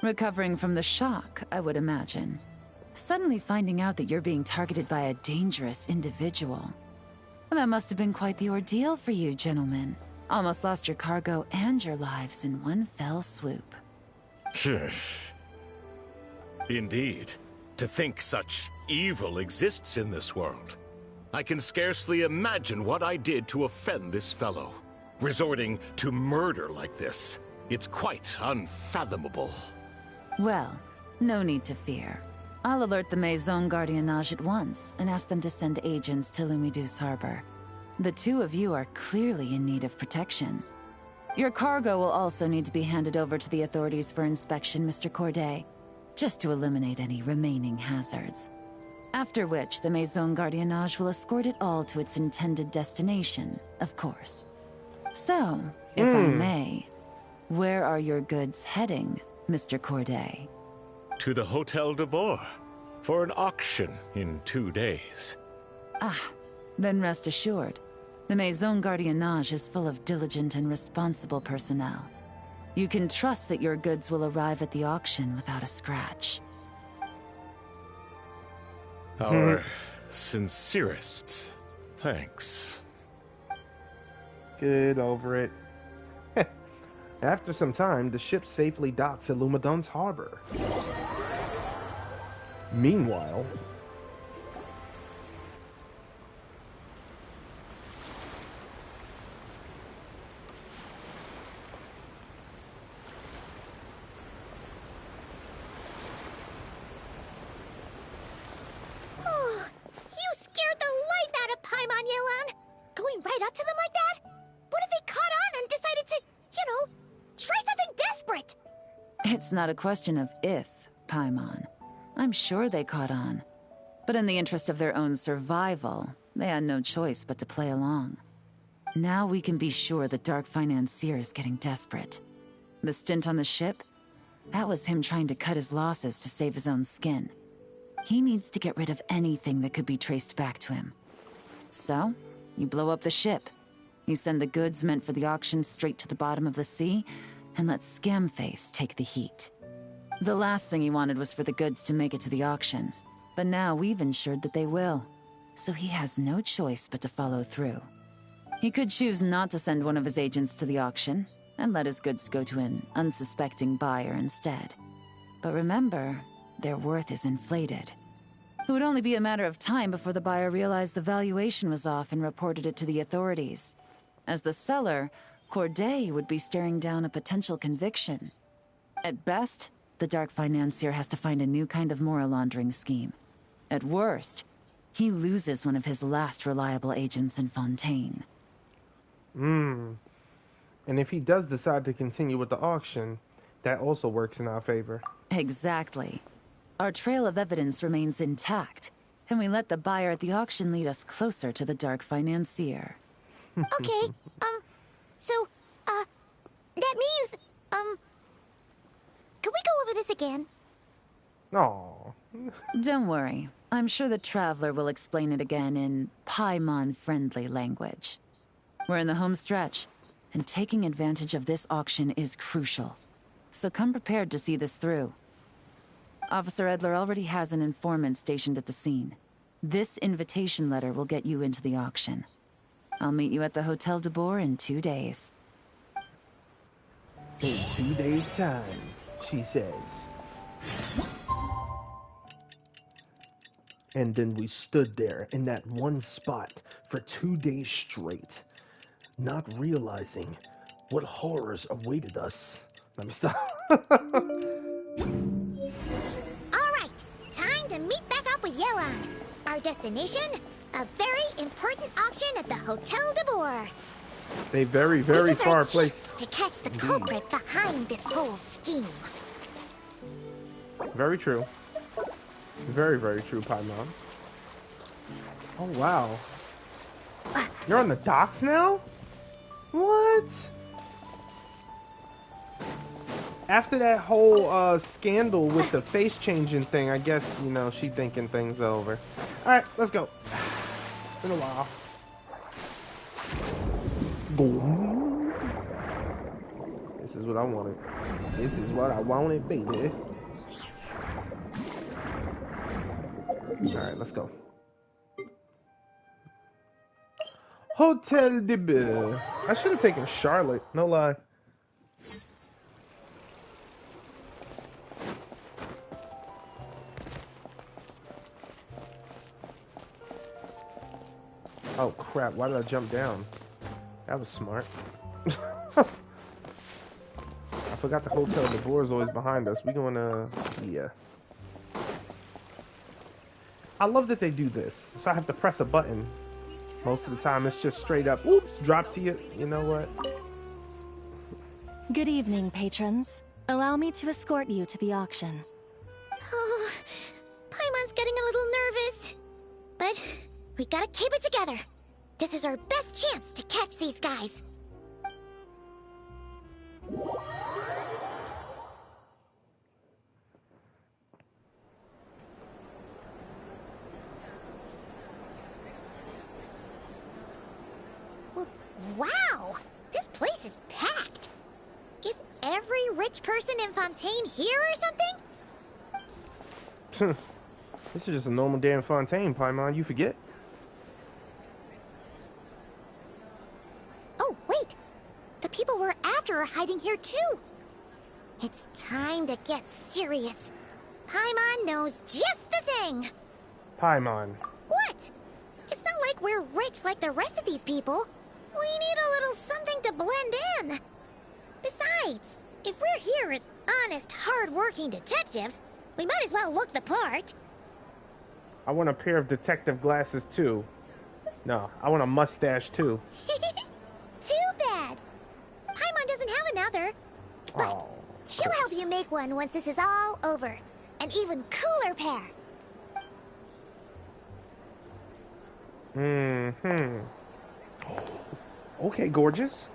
Recovering from the shock, I would imagine. Suddenly finding out that you're being targeted by a dangerous individual. That must have been quite the ordeal for you, gentlemen. Almost lost your cargo and your lives in one fell swoop. Indeed. To think such evil exists in this world. I can scarcely imagine what I did to offend this fellow. Resorting to murder like this. It's quite unfathomable. Well, no need to fear. I'll alert the Maison Gardiennage at once and ask them to send agents to Lumidus Harbor. The two of you are clearly in need of protection. Your cargo will also need to be handed over to the authorities for inspection, Mr. Corday, just to eliminate any remaining hazards. After which, the Maison Gardiennage will escort it all to its intended destination, of course. So, if I may, where are your goods heading, Mr. Corday? To the Hotel de Boer for an auction in 2 days. Ah, then rest assured. The Maison Gardiennage is full of diligent and responsible personnel. You can trust that your goods will arrive at the auction without a scratch. Our sincerest thanks. Get over it. After some time, the ship safely docks at Lumidus Harbor. Meanwhile... You scared the life out of Paimon, Yelan! Going right up to them like that? What if they caught on and decided to, try something desperate? It's not a question of if, Paimon. I'm sure they caught on. But in the interest of their own survival, they had no choice but to play along. Now we can be sure the Dark Financier is getting desperate. The stint on the ship? That was him trying to cut his losses to save his own skin. He needs to get rid of anything that could be traced back to him. So, you blow up the ship. You send the goods meant for the auction straight to the bottom of the sea, and let Scamface take the heat. The last thing he wanted was for the goods to make it to the auction. But now we've ensured that they will. So he has no choice but to follow through. He could choose not to send one of his agents to the auction and let his goods go to an unsuspecting buyer instead. But remember, their worth is inflated. It would only be a matter of time before the buyer realized the valuation was off and reported it to the authorities. As the seller, Corday would be staring down a potential conviction. At best, the dark financier has to find a new kind of mora laundering scheme. At worst, he loses one of his last reliable agents in Fontaine. And if he does decide to continue with the auction, that also works in our favor. Exactly. Our trail of evidence remains intact, and we let the buyer at the auction lead us closer to the dark financier. Okay, so, that means, can we go over this again? Aww. Don't worry. I'm sure the Traveler will explain it again in Paimon-friendly language. We're in the home stretch, and taking advantage of this auction is crucial. So come prepared to see this through. Officer Edler already has an informant stationed at the scene. This invitation letter will get you into the auction. I'll meet you at the Hotel de Boer in 2 days. In 2 days' time, she says. And then we stood there in that one spot for 2 days straight, not realizing what horrors awaited us. Let me stop. Alright, time to meet back up with Yelan. Our destination, a very important auction at the Hotel de Boer. They very, very This is far our place. chance to catch the culprit behind this whole scheme. Very true. Very, very true, Paimon. Oh, wow. You're on the docks now? What? After that whole scandal with the face changing thing, I guess, you know, she thinking things over. Alright, let's go. It's been a while. Boom. This is what I wanted. This is what I wanted, baby. Alright, let's go. Hotel de Boer. I should have taken Charlotte, no lie. Oh crap, why did I jump down? That was smart. I forgot the Hotel de Boer is always behind us. We gonna, yeah. I love that they do this. So I have to press a button. Most of the time it's just straight up, oops, drop to you. You know what? Good evening, patrons. Allow me to escort you to the auction. Oh, Paimon's getting a little nervous. But we gotta keep it together. This is our best chance to catch these guys. Well, wow! This place is packed. Is every rich person in Fontaine here or something? This is just a normal day in Fontaine, Paimon. You forget? Oh, wait! The people we're after are hiding here too! It's time to get serious. Paimon knows just the thing! Paimon. What? It's not like we're rich like the rest of these people. We need a little something to blend in. Besides, if we're here as honest, hard-working detectives, we might as well look the part. I want a pair of detective glasses too. No, I want a mustache too. Too bad. Paimon doesn't have another. But Oh, she'll help you make one once this is all over. An even cooler pair. mm-hmm. Okay, gorgeous.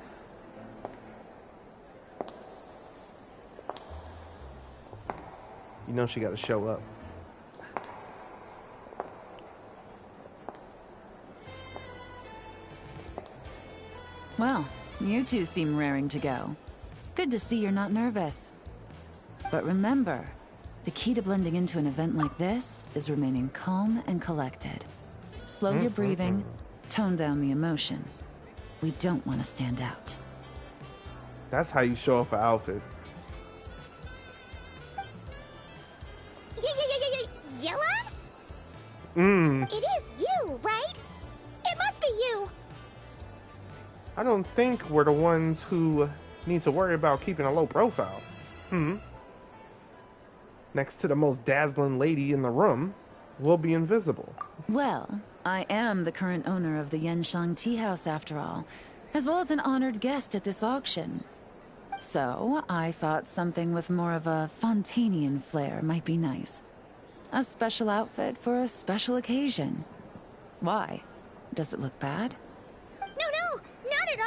You know she got to show up. Well, you two seem raring to go. Good to see you're not nervous. But remember, the key to blending into an event like this is remaining calm and collected. Slow your breathing, tone down the emotion. We don't want to stand out. That's how you show off an outfit. Yelan? It is you, right? It must be you. I don't think we're the ones who need to worry about keeping a low profile. Next to the most dazzling lady in the room, we'll be invisible. Well, I am the current owner of the Genshin Tea House after all, as well as an honored guest at this auction. So, I thought something with more of a Fontanian flair might be nice. A special outfit for a special occasion. Why? Does it look bad? No, not at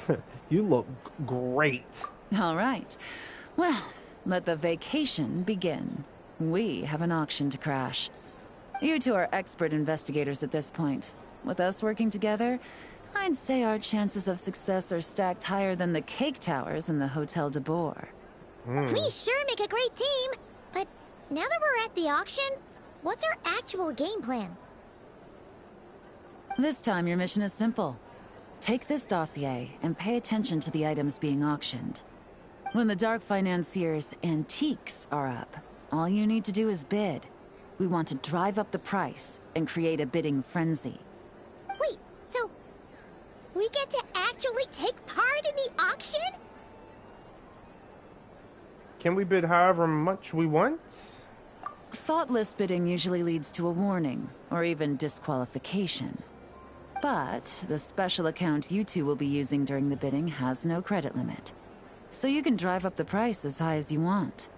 all. You look great. All right. Well, let the vacation begin. We have an auction to crash. You two are expert investigators at this point. With us working together, I'd say our chances of success are stacked higher than the cake towers in the Hotel de Boer. We sure make a great team. But now that we're at the auction, what's our actual game plan? This time your mission is simple. Take this dossier and pay attention to the items being auctioned. When the Dark Financier's antiques are up, all you need to do is bid. We want to drive up the price and create a bidding frenzy. Wait, so we get to actually take part in the auction? Can we bid however much we want? Thoughtless bidding usually leads to a warning, or even disqualification. But the special account you two will be using during the bidding has no credit limit. So you can drive up the price as high as you want.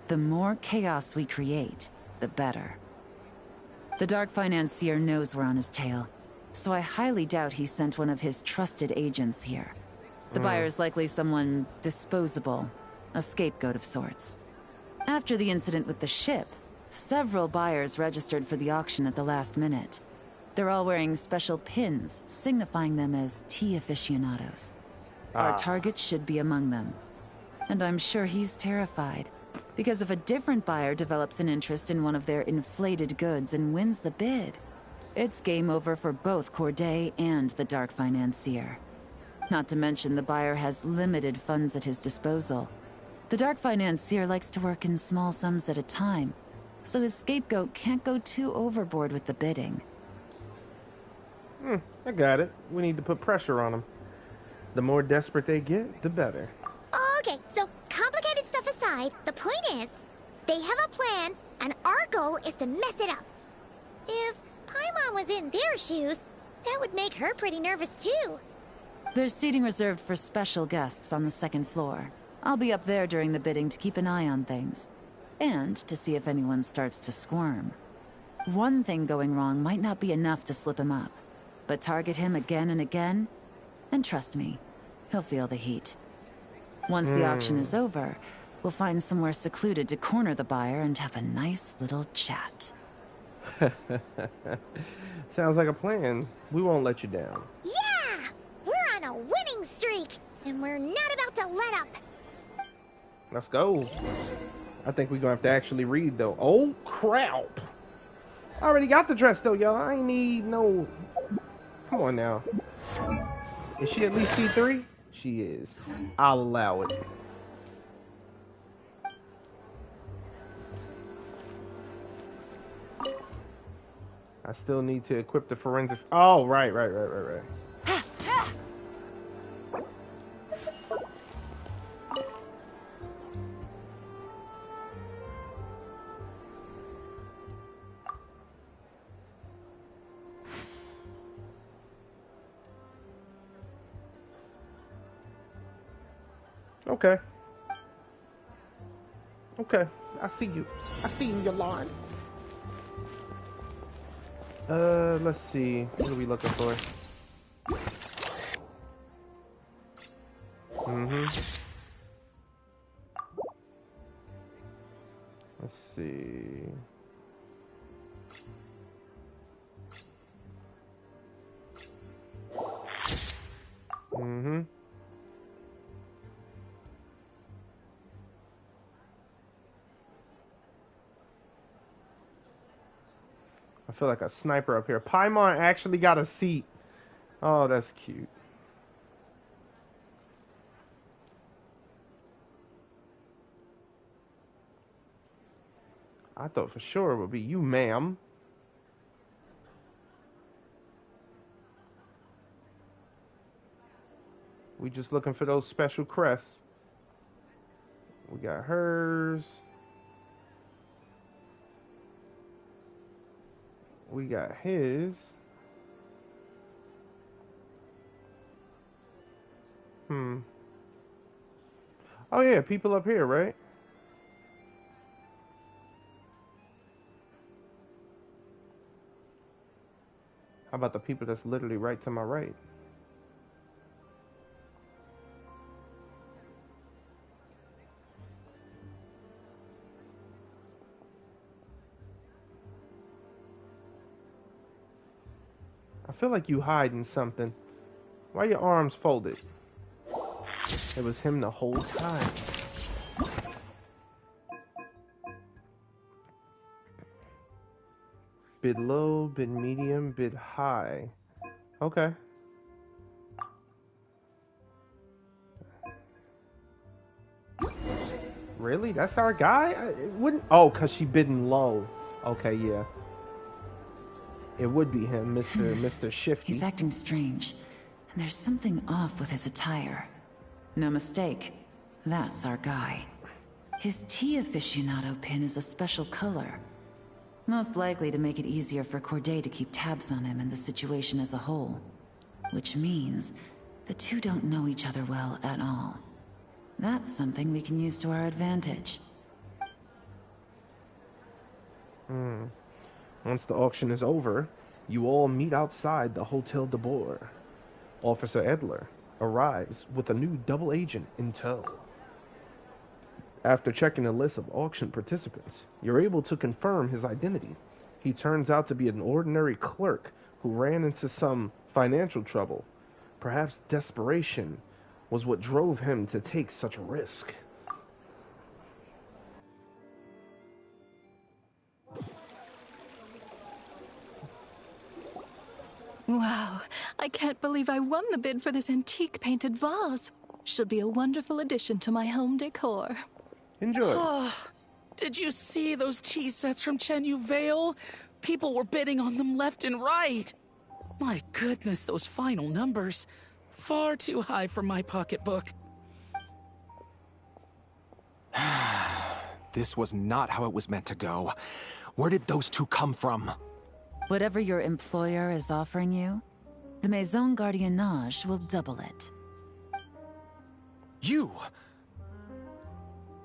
The more chaos we create, the better. The Dark Financier knows we're on his tail, so I highly doubt he sent one of his trusted agents here. The buyer's likely someone disposable, a scapegoat of sorts. After the incident with the ship, several buyers registered for the auction at the last minute. They're all wearing special pins, signifying them as tea aficionados. Our target should be among them. And I'm sure he's terrified, because if a different buyer develops an interest in one of their inflated goods and wins the bid, it's game over for both Corday and the Dark Financier. Not to mention the buyer has limited funds at his disposal. The Dark Financier likes to work in small sums at a time, so his scapegoat can't go too overboard with the bidding. I got it. We need to put pressure on them. The more desperate they get, the better. Okay, so complicated stuff aside, the point is, they have a plan, and our goal is to mess it up. If Paimon was in their shoes, that would make her pretty nervous too. There's seating reserved for special guests on the second floor. I'll be up there during the bidding to keep an eye on things. And to see if anyone starts to squirm. One thing going wrong might not be enough to slip him up. But target him again and again, and trust me, he'll feel the heat. Once the auction is over, we'll find somewhere secluded to corner the buyer and have a nice little chat. Sounds like a plan. We won't let you down. Yeah! We're on a winning streak, and we're not about to let up. Let's go. I think we're gonna have to actually read though. Oh crap! I already got the dress though, y'all. I ain't need no. Come on now. Is she at least C3? She is. I'll allow it. I still need to equip the forensics. Oh, right. Okay. I see you. I see you, Yolanda. Let's see. What are we looking for? Let's see. feel like a sniper up here. Paimon actually got a seat. Oh, that's cute. I thought for sure it would be you, ma'am. We just looking for those special crests. We got hers. We got his. Oh yeah, people up here, right? How about the people that's literally right to my right? I feel like you hiding something. Why are your arms folded? It was him the whole time. Bid low, bid medium, bid high. Okay. Really? That's our guy? It wouldn't. Oh, cause she bidding low. Okay, yeah. It would be him, Mr. Shifty. He's acting strange, and there's something off with his attire. No mistake, that's our guy. His tea aficionado pin is a special color. Most likely to make it easier for Corday to keep tabs on him and the situation as a whole. Which means the two don't know each other well at all. That's something we can use to our advantage. Once the auction is over, you all meet outside the Hotel de Boer. Officer Edler arrives with a new double agent in tow. After checking a list of auction participants, you're able to confirm his identity. He turns out to be an ordinary clerk who ran into some financial trouble. Perhaps desperation was what drove him to take such a risk. Wow, I can't believe I won the bid for this antique painted vase. Should be a wonderful addition to my home decor. Enjoy. Oh, did you see those tea sets from Chenyu Vale? People were bidding on them left and right. My goodness, those final numbers. Far too high for my pocketbook. This was not how it was meant to go. Where did those two come from? Whatever your employer is offering you, the Maison Gardiennage will double it. You?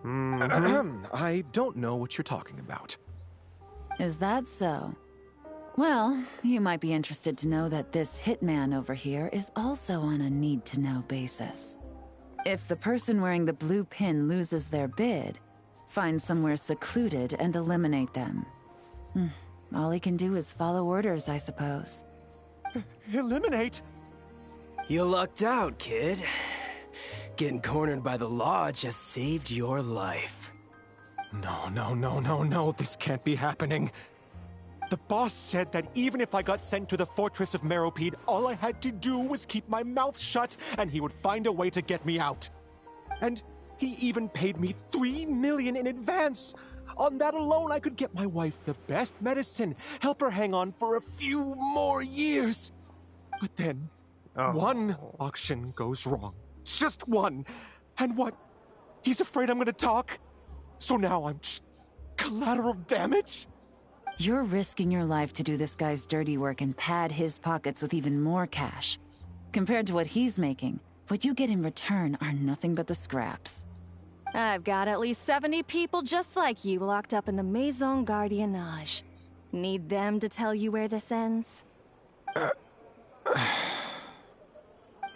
I don't know what you're talking about. Is that so? Well, you might be interested to know that this hitman over here is also on a need-to-know basis. If the person wearing the blue pin loses their bid, find somewhere secluded and eliminate them. All he can do is follow orders, I suppose. Eliminate? You lucked out, kid. Getting cornered by the law just saved your life. No, this can't be happening. The boss said that even if I got sent to the fortress of Meropide, all I had to do was keep my mouth shut and he would find a way to get me out. And he even paid me 3 million in advance. On that alone, I could get my wife the best medicine, help her hang on for a few more years. But then, one auction goes wrong. Just one. And what? He's afraid I'm gonna talk? So now I'm just collateral damage? You're risking your life to do this guy's dirty work and pad his pockets with even more cash. Compared to what he's making, what you get in return are nothing but the scraps. I've got at least 70 people just like you locked up in the Maison Gardiennage. Need them to tell you where this ends?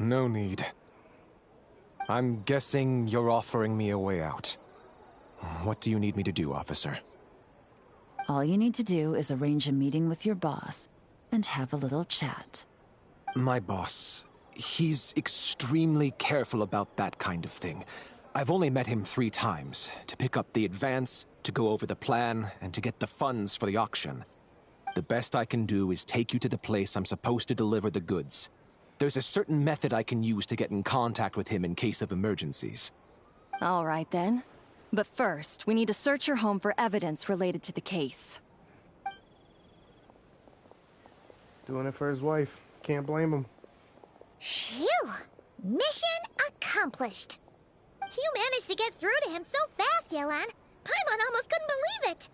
No need. I'm guessing you're offering me a way out. What do you need me to do, officer? All you need to do is arrange a meeting with your boss and have a little chat. My boss, he's extremely careful about that kind of thing. I've only met him 3 times, to pick up the advance, to go over the plan, and to get the funds for the auction. The best I can do is take you to the place I'm supposed to deliver the goods. There's a certain method I can use to get in contact with him in case of emergencies. All right then. But first, we need to search your home for evidence related to the case. Doing it for his wife. Can't blame him. Phew! Mission accomplished. You managed to get through to him so fast, Yelan. Paimon almost couldn't believe it.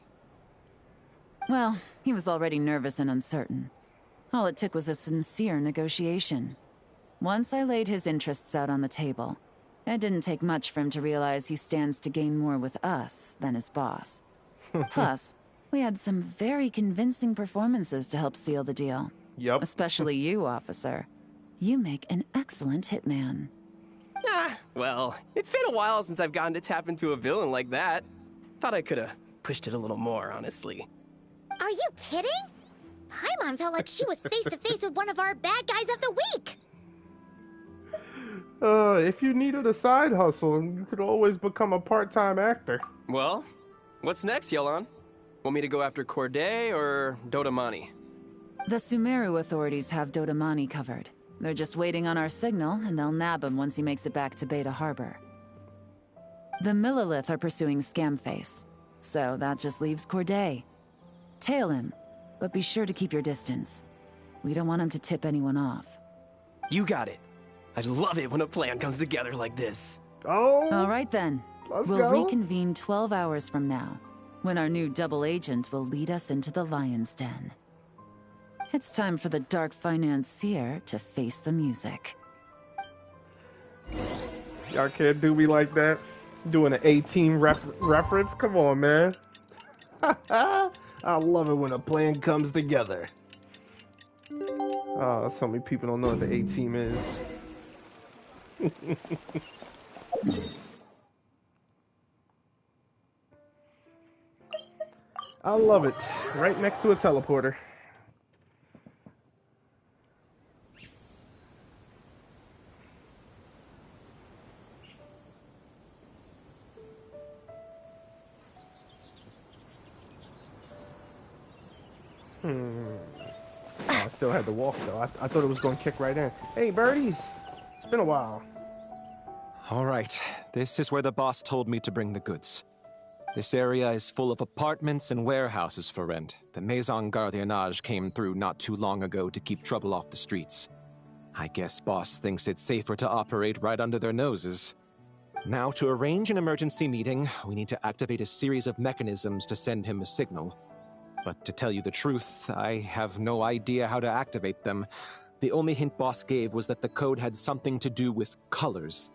Well, he was already nervous and uncertain. All it took was a sincere negotiation. Once I laid his interests out on the table, it didn't take much for him to realize he stands to gain more with us than his boss. Plus, we had some very convincing performances to help seal the deal. Yep. Especially you, officer. You make an excellent hitman. Well, it's been a while since I've gotten to tap into a villain like that. Thought I could have pushed it a little more, honestly. Are you kidding? Paimon felt like she was face to face with one of our bad guys of the week. If you needed a side hustle, you could always become a part-time actor. Well, what's next, Yelan? Want me to go after Corday or Dodamani? The Sumeru authorities have Dodamani covered. They're just waiting on our signal, and they'll nab him once he makes it back to Beta Harbor. The Millilith are pursuing Scamface, so that just leaves Corday. Tail him, but be sure to keep your distance. We don't want him to tip anyone off. You got it. I love it when a plan comes together like this. Oh! All right then. Let's We'll go. reconvene 12 hours from now, when our new double agent will lead us into the Lion's Den. It's time for the dark financier to face the music. Y'all can't do me like that. Doing an A-Team reference? Come on, man. I love it when a plan comes together. Oh, so many people don't know what the A-Team is. I love it. Right next to a teleporter. I still had to walk though. I thought it was going to kick right in. Hey, birdies. It's been a while. All right, this is where the boss told me to bring the goods. This area is full of apartments and warehouses for rent. The Maison Gardiennage came through not too long ago to keep trouble off the streets. I guess boss thinks it's safer to operate right under their noses. Now, to arrange an emergency meeting, we need to activate a series of mechanisms to send him a signal. But to tell you the truth, I have no idea how to activate them. The only hint boss gave was that the code had something to do with colors.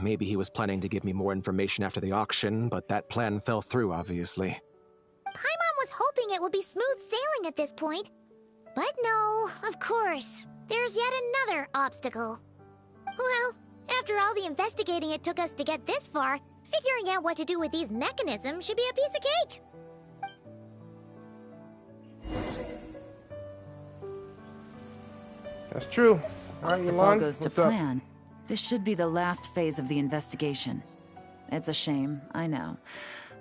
Maybe he was planning to give me more information after the auction, but that plan fell through, obviously. Paimon was hoping it would be smooth sailing at this point. But no, of course. There's yet another obstacle. Well, after all the investigating it took us to get this far, figuring out what to do with these mechanisms should be a piece of cake. That's true. All right, If all Yelan, goes to what's up? plan, this should be the last phase of the investigation. It's a shame, I know.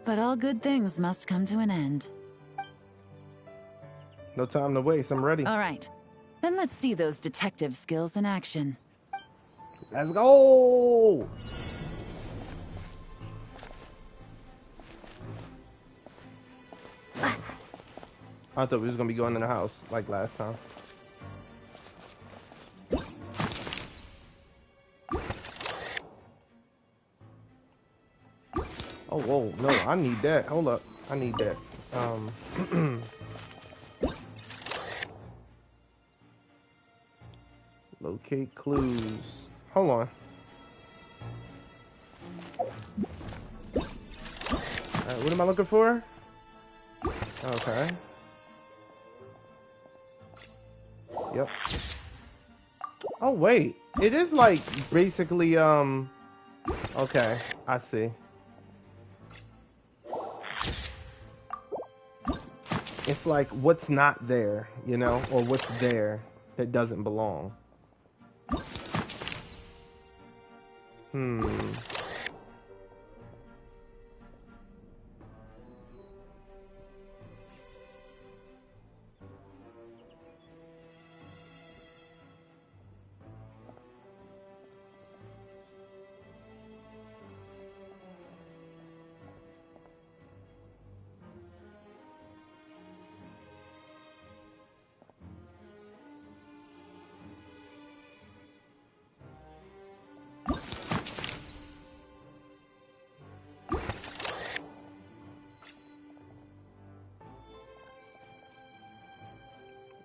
But all good things must come to an end. No time to waste. I'm ready. All right. Then let's see those detective skills in action. Let's go! I thought we was gonna be going in the house like last time. Oh, whoa, no, I need that. Hold up, I need that. Locate clues. Hold on. Alright, what am I looking for? Okay. Yep. Oh, wait. It is like basically, okay, I see. It's like what's not there, you know, or what's there that doesn't belong.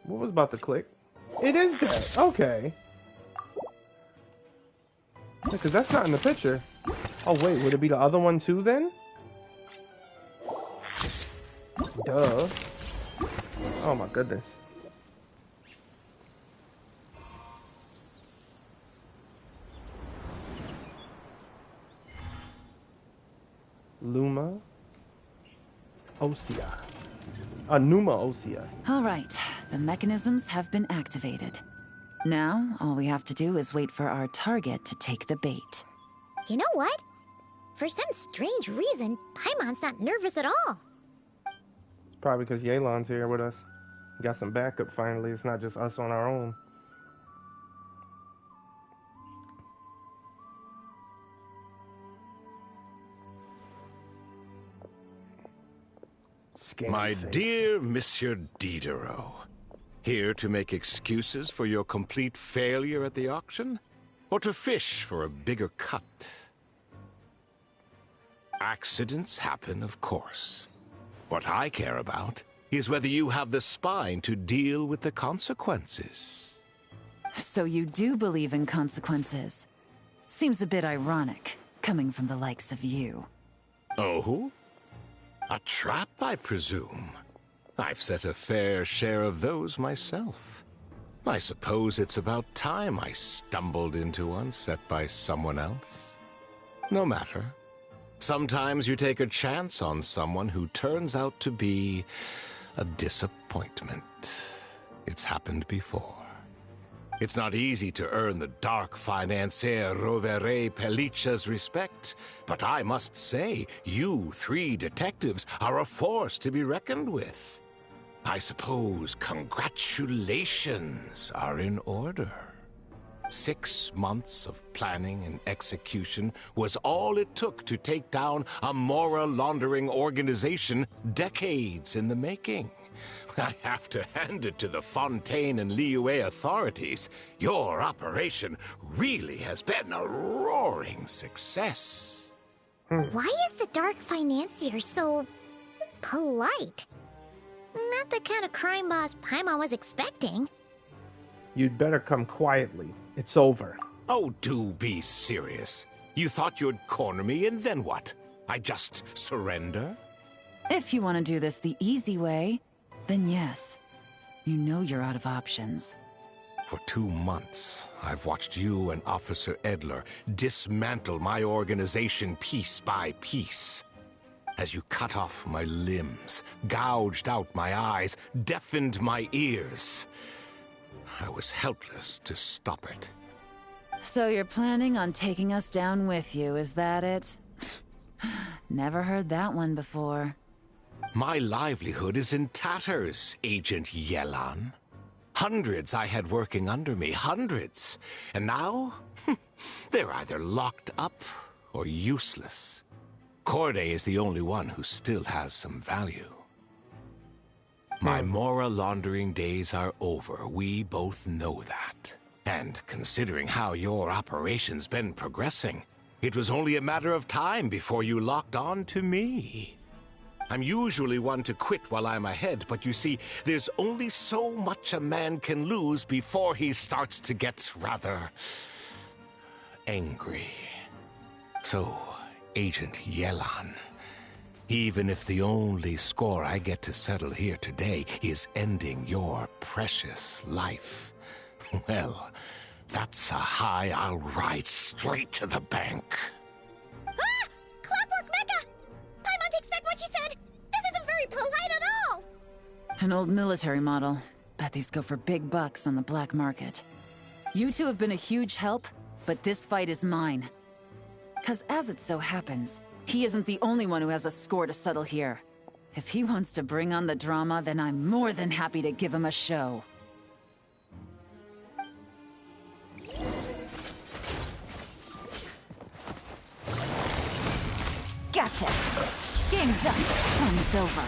What was about to click? It is that. Okay. Because that's not in the picture. Oh, wait. Would it be the other one too then? Duh. Oh, my goodness. Luma Osea. Numa Osea. All right, the mechanisms have been activated. Now, all we have to do is wait for our target to take the bait. You know what? For some strange reason, Paimon's not nervous at all. It's probably because Yelan's here with us. We got some backup finally. It's not just us on our own. My dear Monsieur Diderot, here to make excuses for your complete failure at the auction? Or to fish for a bigger cut? Accidents happen, of course. What I care about is whether you have the spine to deal with the consequences. So you do believe in consequences. Seems a bit ironic, coming from the likes of you. Oh? A trap, I presume. I've set a fair share of those myself. I suppose it's about time I stumbled into one set by someone else. No matter. Sometimes you take a chance on someone who turns out to be a disappointment. It's happened before. It's not easy to earn the dark financier Rovere Pelliccia's respect, but I must say, you three detectives are a force to be reckoned with. I suppose congratulations are in order. 6 months of planning and execution was all it took to take down a Mora laundering organization decades in the making. I have to hand it to the Fontaine and Liyue authorities. Your operation really has been a roaring success. Why is the Dark Financier so polite? Not the kind of crime boss Paimon was expecting. You'd better come quietly. It's over. Oh, do be serious. You thought you'd corner me, and then what? I just surrender? If you want to do this the easy way, then yes. You know you're out of options. For 2 months, I've watched you and Officer Edler dismantle my organization piece by piece. As you cut off my limbs, gouged out my eyes, deafened my ears. I was helpless to stop it. So you're planning on taking us down with you, is that it? Never heard that one before. My livelihood is in tatters, Agent Yelan. Hundreds I had working under me, hundreds. And now, they're either locked up or useless. Corday is the only one who still has some value. My Mora laundering days are over. We both know that. And considering how your operation's been progressing, it was only a matter of time before you locked on to me. I'm usually one to quit while I'm ahead, but you see, there's only so much a man can lose before he starts to get rather angry. So, Agent Yelan, even if the only score I get to settle here today is ending your precious life, well, that's a high I'll ride straight to the bank. Ah! Clockwork Mecha! Paimon takes back what she said! This isn't very polite at all! An old military model. Bet these go for big bucks on the black market. You two have been a huge help, but this fight is mine. 'Cause as it so happens, he isn't the only one who has a score to settle here. If he wants to bring on the drama, then I'm more than happy to give him a show. Gotcha! Game's up. Fun's over.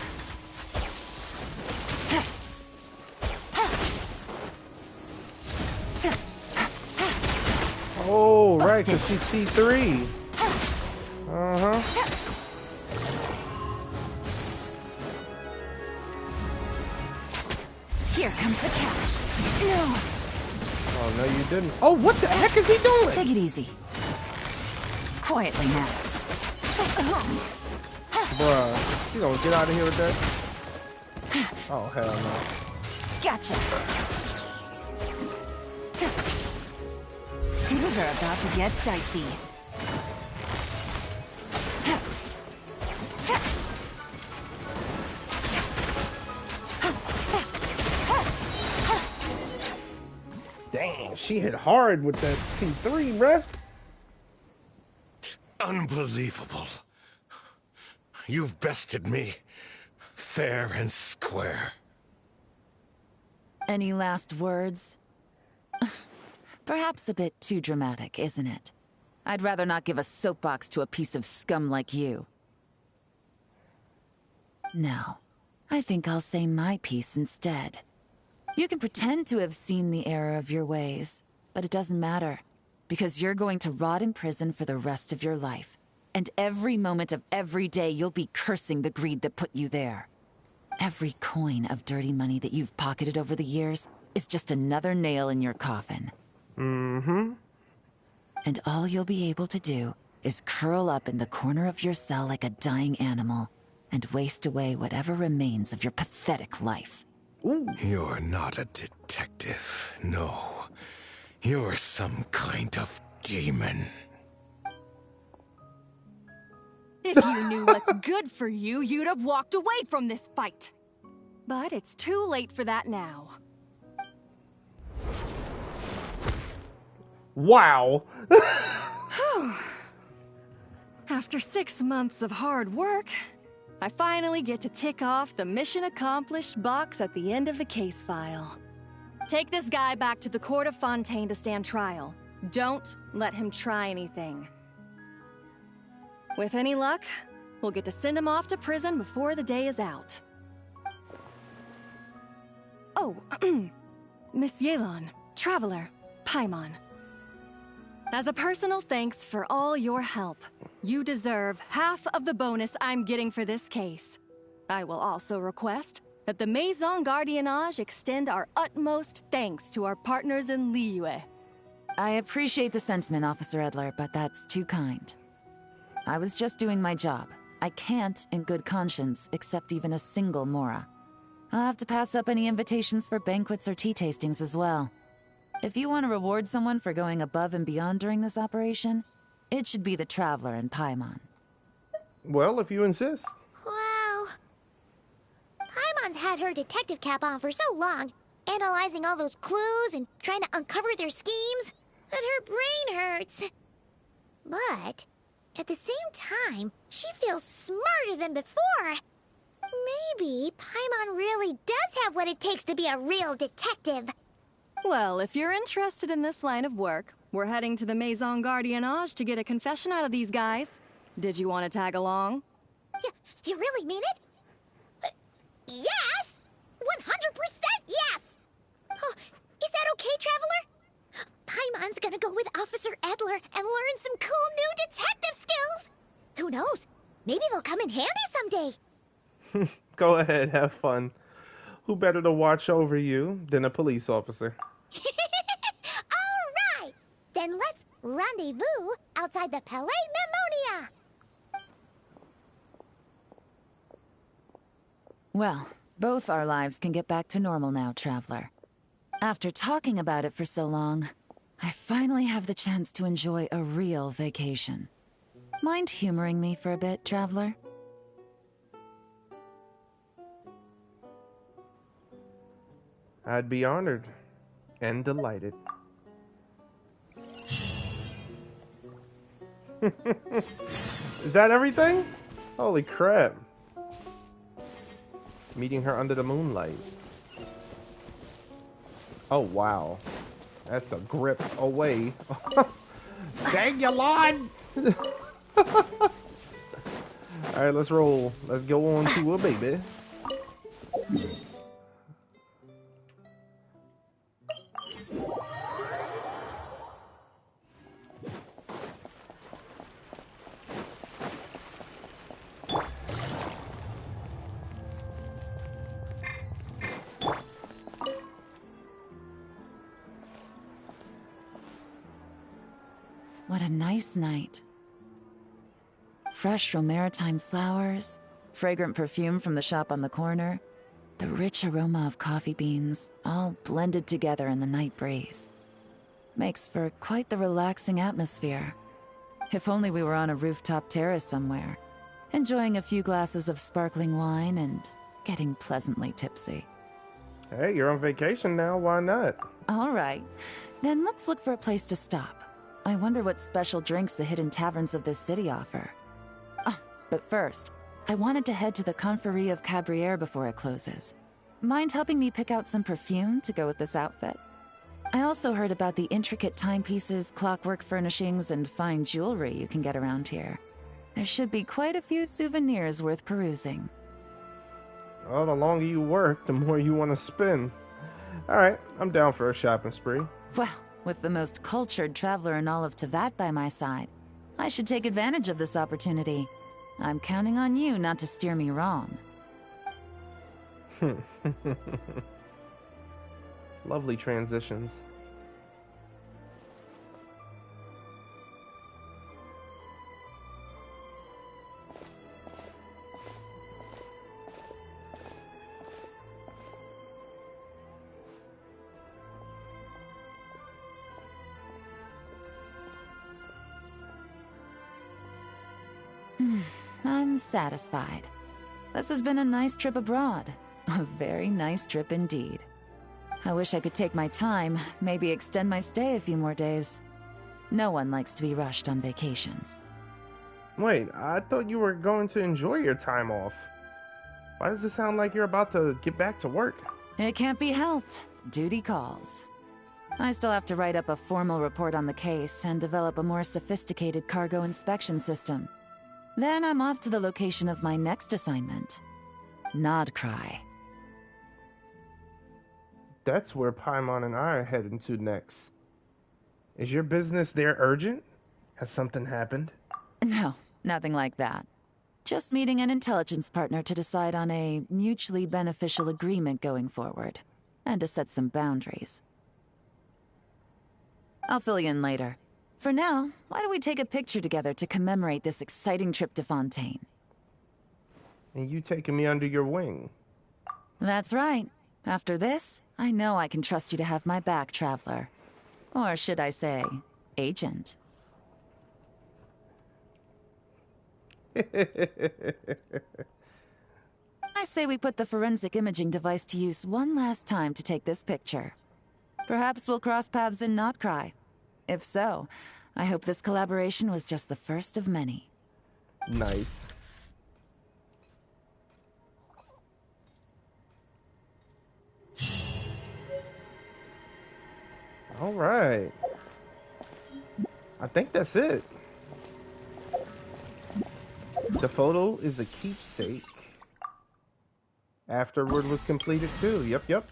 Oh, right, because she's C3. Uh-huh. Here comes the catch. No. Oh, no, you didn't. Oh, what the heck is he doing? Take it easy. Quietly now. Bruh, you gonna get out of here with that? Oh, hell no. Gotcha. Things are about to get dicey. Dang, she hit hard with that T3, bruh. Unbelievable. You've bested me. Fair and square. Any last words? Perhaps a bit too dramatic, isn't it? I'd rather not give a soapbox to a piece of scum like you. No, I think I'll say my piece instead. You can pretend to have seen the error of your ways, but it doesn't matter, because you're going to rot in prison for the rest of your life. And every moment of every day you'll be cursing the greed that put you there. Every coin of dirty money that you've pocketed over the years is just another nail in your coffin. Mm-hmm. And all you'll be able to do is curl up in the corner of your cell like a dying animal and waste away whatever remains of your pathetic life. Ooh. You're not a detective, no. You're some kind of demon. If you knew what's good for you, you'd have walked away from this fight. But it's too late for that now. Wow. After 6 months of hard work, I finally get to tick off the mission accomplished box at the end of the case file. Take this guy back to the court of Fontaine to stand trial. Don't let him try anything. With any luck, we'll get to send him off to prison before the day is out. Oh, Miss Yelan, Traveler, Paimon. As a personal thanks for all your help, you deserve half of the bonus I'm getting for this case. I will also request that the Maison Gardiennage extend our utmost thanks to our partners in Liyue. I appreciate the sentiment, Officer Edler, but that's too kind. I was just doing my job. I can't, in good conscience, accept even a single Mora. I'll have to pass up any invitations for banquets or tea tastings as well. If you want to reward someone for going above and beyond during this operation, it should be the Traveler and Paimon. Well, if you insist. Wow. Paimon's had her detective cap on for so long, analyzing all those clues and trying to uncover their schemes, that her brain hurts. But at the same time, she feels smarter than before. Maybe Paimon really does have what it takes to be a real detective. Well, if you're interested in this line of work, we're heading to the Maison Gardiennage to get a confession out of these guys. Did you want to tag along? You really mean it? Yes! 100% yes! Oh, is that okay, Traveler? Paimon's gonna go with Officer Edler and learn some cool new detective skills! Who knows? Maybe they'll come in handy someday. Go ahead, have fun. Who better to watch over you than a police officer? All right! Then let's rendezvous outside the Palais Mnemonia! Well, both our lives can get back to normal now, Traveler. After talking about it for so long, I finally have the chance to enjoy a real vacation. Mind humoring me for a bit, Traveler? I'd be honored and delighted. Is that everything? Holy crap. Meeting her under the moonlight. Oh, wow. That's a grip away. Dang you, Lord! Alright, let's roll. Let's go on to a baby. what a nice night. Fresh from maritime flowers, fragrant perfume from the shop on the corner, the rich aroma of coffee beans, all blended together in the night breeze. Makes for quite the relaxing atmosphere. If only we were on a rooftop terrace somewhere, enjoying a few glasses of sparkling wine and getting pleasantly tipsy. Hey, you're on vacation now, why not? All right, then let's look for a place to stop. I wonder what special drinks the hidden taverns of this city offer. Oh, but first, I wanted to head to the Confrérie of Cabrières before it closes. Mind helping me pick out some perfume to go with this outfit? I also heard about the intricate timepieces, clockwork furnishings, and fine jewelry you can get around here. There should be quite a few souvenirs worth perusing. Well, the longer you work, the more you want to spend. Alright, I'm down for a shopping spree. Well, with the most cultured traveler in all of Teyvat by my side, I should take advantage of this opportunity. I'm counting on you not to steer me wrong. Lovely transitions. I'm satisfied. This has been a nice trip abroad. A very nice trip indeed. I wish I could take my time, maybe extend my stay a few more days. No one likes to be rushed on vacation. Wait, I thought you were going to enjoy your time off. Why does it sound like you're about to get back to work? It can't be helped. Duty calls. I still have to write up a formal report on the case and develop a more sophisticated cargo inspection system. Then I'm off to the location of my next assignment. Nodcry. That's where Paimon and I are heading to next. Is your business there urgent? Has something happened? No, nothing like that. Just meeting an intelligence partner to decide on a mutually beneficial agreement going forward, and to set some boundaries. I'll fill you in later. For now, why don't we take a picture together to commemorate this exciting trip to Fontaine? And you taking me under your wing? That's right. After this, I know I can trust you to have my back, Traveler. Or should I say, Agent. I say we put the forensic imaging device to use one last time to take this picture. Perhaps we'll cross paths in Nodcry. If so, I hope this collaboration was just the first of many. Nice. All right. I think that's it. The photo is a keepsake. Afterward was completed too. Yep.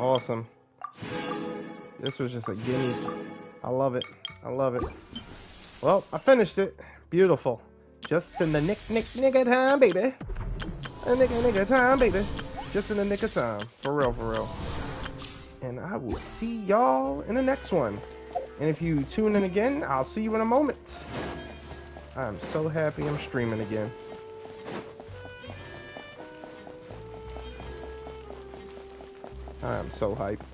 Awesome. This was just a gimme. I love it. Well, I finished it. Beautiful. Just in the nick of time, baby. A nick of time, baby. Just in the nick of time. For real. And I will see y'all in the next one. And if you tune in again, I'll see you in a moment. I'm so happy I'm streaming again. I am so hyped.